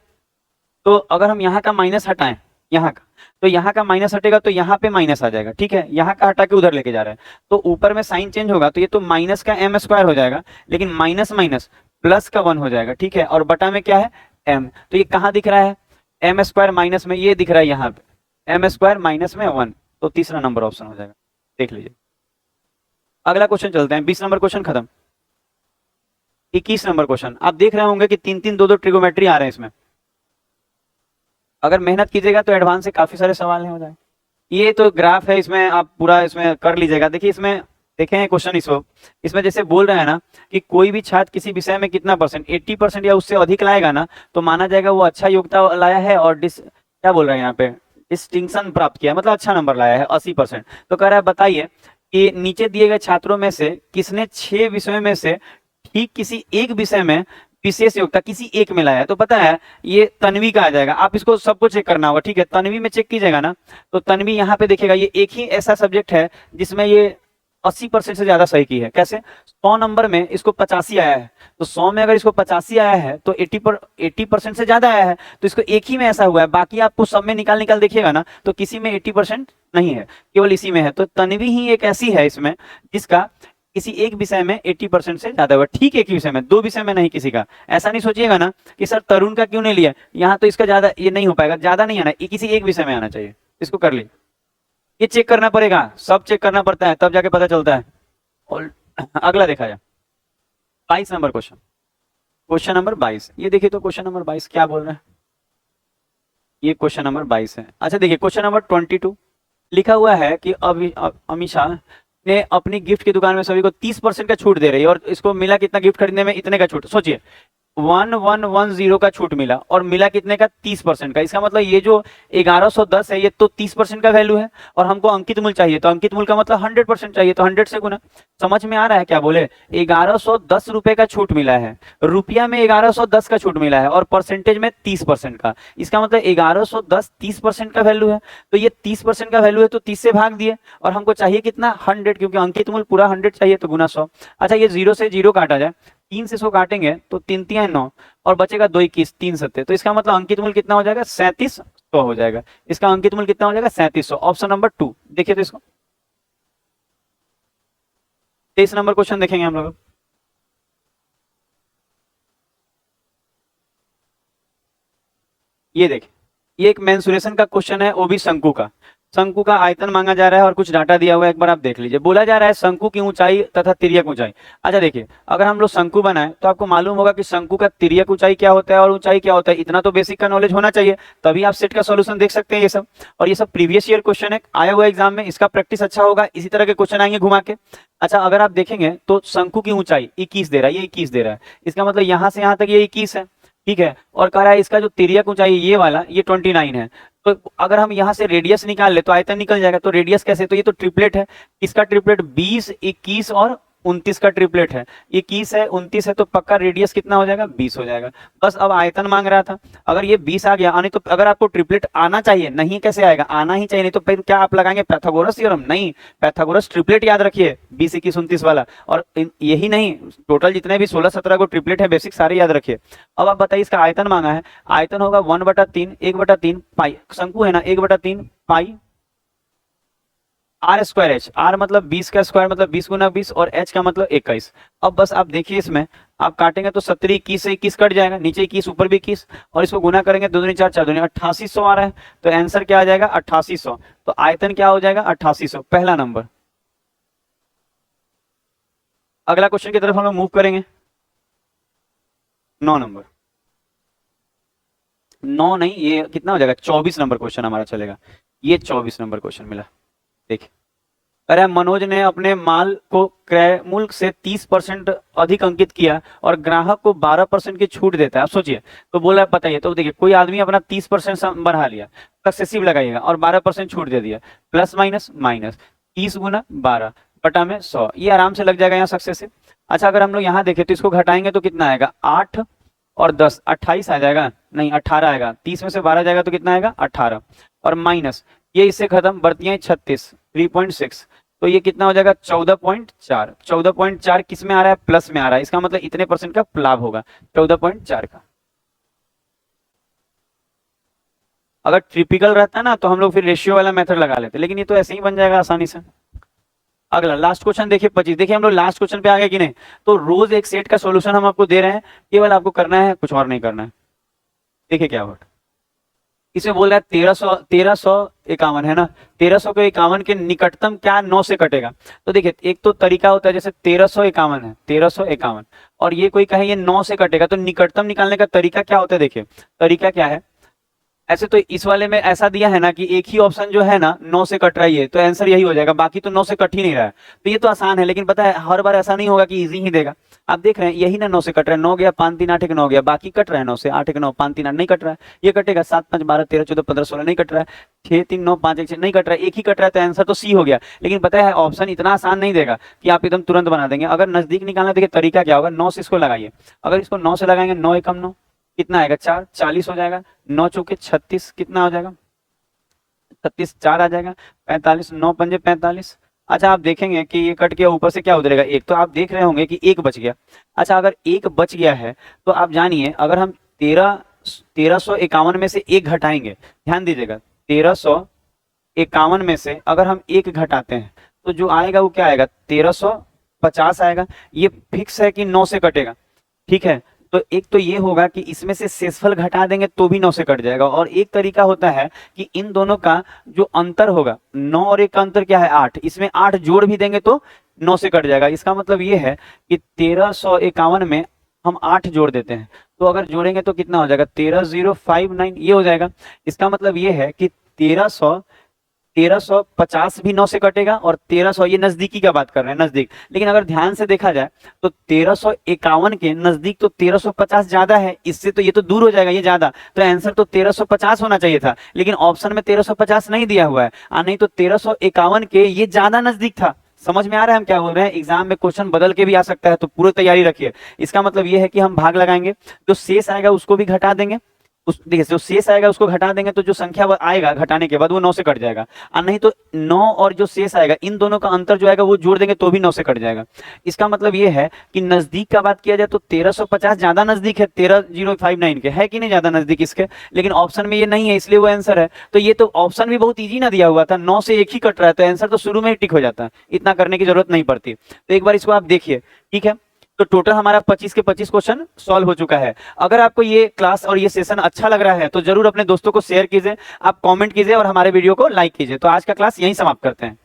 तो अगर हम यहाँ का माइनस हटाएं, यहाँ का, तो यहाँ का माइनस हटेगा तो यहाँ पे माइनस आ जाएगा, ठीक है? यहाँ का हटा के उधर लेके जा रहे हैं तो ऊपर में साइन चेंज होगा, तो ये तो माइनस का m स्क्वायर हो जाएगा, लेकिन माइनस माइनस प्लस का 1 हो जाएगा, ठीक है? और बटा में क्या है, m। तो ये कहाँ दिख रहा है, m स्क्वायर माइनस में, ये दिख रहा है यहाँ पे m स्क्वायर माइनस में 1। तो तीसरा नंबर ऑप्शन हो जाएगा, देख लीजिए। अगला क्वेश्चन चलते हैं, 20 नंबर क्वेश्चन खत्म। 21 नंबर क्वेश्चन, आप देख रहे होंगे कि 3-3 2-2 ट्रिगोमेट्री आ रहे हैं इसमें। अगर मेहनत कीजिएगा तो एडवांस से काफी सारे सवाल हो जाए। ये तो ग्राफ है, इसमें आप पूरा इसमें कर लीजिएगा। देखिए इसमें देखें क्वेश्चन, इसमें जैसे बोल रहे हैं ना कि कोई भी छात्र किसी विषय में कितना परसेंट, 80% या उससे अधिक लाएगा ना तो माना जाएगा वो अच्छा योग्यता लाया है, और क्या बोल रहे हैं यहाँ पे, डिस्टिंक्शन प्राप्त किया, मतलब अच्छा नंबर लाया है 80%। तो कह रहा है बताइए कि नीचे दिए गए छात्रों में से किसने 6 विषयों में से ठीक किसी एक विषय में विशेष योग्यता किसी एक में लाया है। तो पता है ये तन्वी का आ जाएगा, आप इसको सबको चेक करना होगा, ठीक है? तन्वी में चेक कीजिएगा ना तो तन्वी यहाँ पे देखिएगा, ये एक ही ऐसा सब्जेक्ट है जिसमें ये 80% से ज्यादा सही की है। कैसे? 100 नंबर में इसको 85 आया है, तो 100 में अगर इसको 85 आया है तो 80% से ज्यादा आया है, तो इसको एक ही में ऐसा हुआ है। बाकी आपको सब में निकाल निकाल देखिएगा ना तो किसी में 80% नहीं है, केवल इसी में है। तो तन्वी ही एक ऐसी है इसमें जिसका किसी एक विषय में 80% से ज्यादा हुआ, ठीक एक ही विषय में, 2 विषय में नहीं किसी का। ऐसा नहीं सोचिएगा ना कि सर तरुण का क्यों नहीं लिया, यहाँ तो इसका ज्यादा, ये नहीं हो पाएगा, ज्यादा नहीं आना, ये किसी एक विषय में आना चाहिए। इसको कर लीजिए, ये चेक करना पड़ेगा, सब चेक करना पड़ता है तब जाके पता चलता है। और अगला देखा जाए, 22 नंबर क्वेश्चन, क्वेश्चन नंबर 22। ये देखिए तो क्वेश्चन नंबर 22 क्या बोल रहे हैं, ये क्वेश्चन नंबर 22 है। अच्छा देखिए क्वेश्चन नंबर 22 लिखा हुआ है कि अमीषा ने अपनी गिफ्ट की दुकान में सभी को 30% का छूट दे रही है, और इसको मिला कितना गिफ्ट खरीदने में, इतने का छूट। सोचिए 1110 का छूट मिला और मिला कितने का, 30% का। इसका मतलब ये जो 1110 है ये तो 30% का वैल्यू है, और हमको अंकित मूल्य चाहिए, तो अंकित मूल्य का मतलब 100% चाहिए, तो 100 से गुना। समझ में आ रहा है क्या बोले? 1110 रुपए का छूट मिला है, रुपया में 1110 का छूट मिला है, और परसेंटेज में 30% का। इसका मतलब 1110 30% का वैल्यू है, तो ये 30% का वैल्यू है तो 30 से भाग दिए, और हमको चाहिए कितना, 100, क्योंकि अंकित मूल्य पूरा 100 चाहिए तो गुना 100। अच्छा ये 0 से 0 काटा जाए, 3 से 100 काटेंगे तो 3 3 9 और बचेगा 2 21, 3 7। तो इसका मतलब अंकित मूल्य कितना हो जाएगा, 3700 हो जाएगा। इसका अंकित मूल्य कितना हो जाएगा, 3700। ऑप्शन नंबर 2 देखिए तो इसको। 23 नंबर क्वेश्चन देखेंगे हम लोग। ये देखिए, ये एक मेंसुरेशन का क्वेश्चन है, वो भी शंकु का। शंकु का आयतन मांगा जा रहा है और कुछ डाटा दिया हुआ है, एक बार आप देख लीजिए। बोला जा रहा है शंकु की ऊंचाई तथा तिर्यक ऊंचाई। अच्छा देखिए, अगर हम लोग शंकु बनाए तो आपको मालूम होगा कि शंकु का तिर्यक ऊंचाई क्या होता है और ऊंचाई क्या होता है, इतना तो बेसिक का नॉलेज होना चाहिए, तभी आप सेट का सॉल्यूशन देख सकते हैं ये सब। और ये सब प्रीवियस ईयर क्वेश्चन है, आया हुआ एग्जाम में, इसका प्रैक्टिस अच्छा होगा, इसी तरह के क्वेश्चन आएंगे घुमा के। अच्छा अगर आप देखेंगे तो शंकु की ऊंचाई 21 दे रहा है, ये 21 दे रहा है, इसका मतलब यहाँ से यहाँ तक ये 21 है, ठीक है। और कह रहा है इसका जो तिर्यक ऊंचाई ये वाला ये 29 है। तो अगर हम यहाँ से रेडियस निकाल ले तो आयतन निकल जाएगा। तो रेडियस कैसे, तो ये तो ट्रिपलेट है, इसका ट्रिपलेट 20, 21 और 29 का ट्रिपलेट है, 21 है 29 है, तो पक्का रेडियस कितना हो जाएगा, 20 हो जाएगा। बस अब आयतन मांग रहा था, अगर ये 20 आ गया, आने तो अगर आपको ट्रिपलेट आना चाहिए, नहीं कैसे आएगा, आना ही चाहिए, नहीं तो फिर क्या आप लगाएंगे पाइथागोरस थ्योरम, नहीं, पाइथागोरस ट्रिपलेट याद रखिए 20, 21, 29 वाला। और यही नहीं, टोटल जितने भी 16, 17 को ट्रिपलेट है बेसिक सारे याद रखिए। अब आप बताइए इसका आयतन मांगा है, आयतन होगा 1/3, 1/3 पाई, शंकु है ना, 1/3 पाई आर स्क्वायर एच, आर मतलब 20 का स्क्वायर मतलब 20 गुना 20 और एच का मतलब 21। अब बस आप देखिए इसमें आप काटेंगे तो 70, 21 से 21 कट जाएगा, नीचे 21 ऊपर भी 21, और इसको गुना करेंगे 2 दूनी 4, 4 दूनी 8800 आ रहा है, तो आंसर क्या आ जाएगा 8800। तो आयतन क्या हो जाएगा 8800, पहला नंबर। अगला क्वेश्चन की तरफ हम लोग मूव करेंगे, 9 नंबर, 9 नहीं, ये कितना हो जाएगा 24 नंबर क्वेश्चन हमारा चलेगा, ये 24 नंबर क्वेश्चन मिला। देखिए, अरे मनोज ने अपने माल को क्रय मूल्य से 30% अधिक अंकित किया और ग्राहक को 12% की छूट देता है। आप सोचिए, तो बोला बताइए, तो देखिए कोई आदमी अपना 30% बढ़ा लिया, सक्सेसिव लगाइएगा, और 12% छूट दे दिया, प्लस माइनस माइनस 30 गुना 12 बटा में 100, ये आराम से लग जाएगा यहाँ सक्सेसिव। अच्छा अगर हम लोग यहाँ देखें तो इसको घटाएंगे तो कितना आएगा, 8 और 10 28 आ जाएगा, नहीं 18 आएगा, 30 में से 12 जाएगा तो कितना आएगा 18, और माइनस ये इससे खत्म, बढ़ती 36, 3.6, तो ये कितना हो जाएगा 14.4, 14.4 किस में आ रहा है, प्लस में आ रहा है, इसका मतलब इतने परसेंट का लाभ होगा 14.4 का। अगर ट्रिपिकल रहता ना तो हम लोग फिर रेशियो वाला मेथड लगा लेते, लेकिन ये तो ऐसे ही बन जाएगा आसानी से। अगला लास्ट क्वेश्चन देखिए 25, देखिए हम लोग लास्ट क्वेश्चन पे आ गए कि नहीं। तो रोज एक सेट का सॉल्यूशन हम आपको दे रहे हैं, केवल आपको करना है, कुछ और नहीं करना है। देखिए क्या होगा, इसमें बोल रहा है 1351 है ना, 1351 के निकटतम क्या 9 से कटेगा। तो देखिए एक तो तरीका होता है, जैसे 1351 है, 1351 और ये कोई कहे ये 9 से कटेगा, तो निकटतम निकालने का तरीका क्या होता है। देखिए तरीका क्या है, ऐसे तो इस वाले में ऐसा दिया है ना कि एक ही ऑप्शन जो है ना 9 से कट रही है, तो आंसर यही हो जाएगा, बाकी तो 9 से कट ही नहीं रहा है। तो ये तो आसान है, लेकिन पता है हर बार ऐसा नहीं होगा कि इजी ही देगा। आप देख रहे हैं यही ना 9 से कट रहा है, 9 गया 5 3 8 1 9 गया, बाकी कट रहा है 9 से, 8 1 9 5 3 8 नहीं कट रहा है, ये कटेगा 7 5 12 13 14 15 16 नहीं कट रहा है, 6 3 9 5 1 6 नहीं कट रहा है, एक ही कट रहा है, तो आंसर तो सी हो गया। लेकिन पता है ऑप्शन इतना आसान नहीं देगा कि आप एकदम तुरंत बना देंगे। अगर नजदीक निकालना, देखिए तरीका क्या होगा, 9 से इसको लगाइए, अगर इसको 9 से लगाएंगे 9 एकम 9 कितना आएगा 4, 40 हो जाएगा, 9 चौके 36 कितना हो जाएगा 36, 4 आ जाएगा 45, 9 पंजे 45। अच्छा आप देखेंगे कि ये कट गया, ऊपर से क्या उतरेगा एक, तो आप देख रहे होंगे कि एक बच गया। अच्छा अगर एक बच गया है तो आप जानिए, अगर हम 1351 में से एक घटाएंगे, ध्यान दीजिएगा 1351 में से अगर हम एक घटाते हैं तो जो आएगा वो क्या आएगा 1350 आएगा। ये फिक्स है कि 9 से कटेगा, ठीक है। तो एक तो ये होगा कि इसमें से शेषफल घटा देंगे तो भी 9 से कट जाएगा, और एक तरीका होता है कि इन दोनों का जो अंतर होगा, 9 और 1 का अंतर क्या है 8, इसमें 8 जोड़ भी देंगे तो 9 से कट जाएगा। इसका मतलब ये है कि 1351 में हम 8 जोड़ देते हैं, तो अगर जोड़ेंगे तो कितना हो जाएगा 13059, ये हो जाएगा। इसका मतलब ये है कि 1350 भी 9 से कटेगा, और 1300, ये नजदीकी का बात कर रहे हैं, नजदीक। लेकिन अगर ध्यान से देखा जाए तो 1351 के नजदीक तो 1350 ज्यादा है, इससे तो ये तो दूर हो जाएगा ये ज्यादा, तो आंसर तो 1350 होना चाहिए था, लेकिन ऑप्शन में 1350 नहीं दिया हुआ है, नहीं तो 1351 के ये ज्यादा नजदीक था। समझ में आ रहा है हम क्या बोल रहे हैं, एग्जाम में क्वेश्चन बदल के भी आ सकता है, तो पूरी तैयारी रखिए। इसका मतलब ये है कि हम भाग लगाएंगे, जो शेष आएगा उसको भी घटा देंगे, उस देखिए जो शेष आएगा उसको घटा देंगे, तो जो संख्या आएगा घटाने के बाद वो 9 से कट जाएगा, और नहीं तो 9 और जो शेष आएगा इन दोनों का अंतर जो आएगा वो जोड़ देंगे तो भी 9 से कट जाएगा। इसका मतलब ये है कि नजदीक का बात किया जाए तो 1350 ज्यादा नजदीक है 13059 के, है कि नहीं ज्यादा नजदीक इसके, लेकिन ऑप्शन में ये नहीं है इसलिए वो आंसर है। तो ये तो ऑप्शन भी बहुत ईजी ना दिया हुआ था, 9 से एक ही कट रहा है, तो आंसर तो शुरू में ही टिक हो जाता है, इतना करने की जरूरत नहीं पड़ती। तो एक बार इसको आप देखिए, ठीक है। तो टोटल हमारा 25 के 25 क्वेश्चन सॉल्व हो चुका है। अगर आपको ये क्लास और ये सेशन अच्छा लग रहा है तो जरूर अपने दोस्तों को शेयर कीजिए, आप कमेंट कीजिए और हमारे वीडियो को लाइक कीजिए। तो आज का क्लास यहीं समाप्त करते हैं।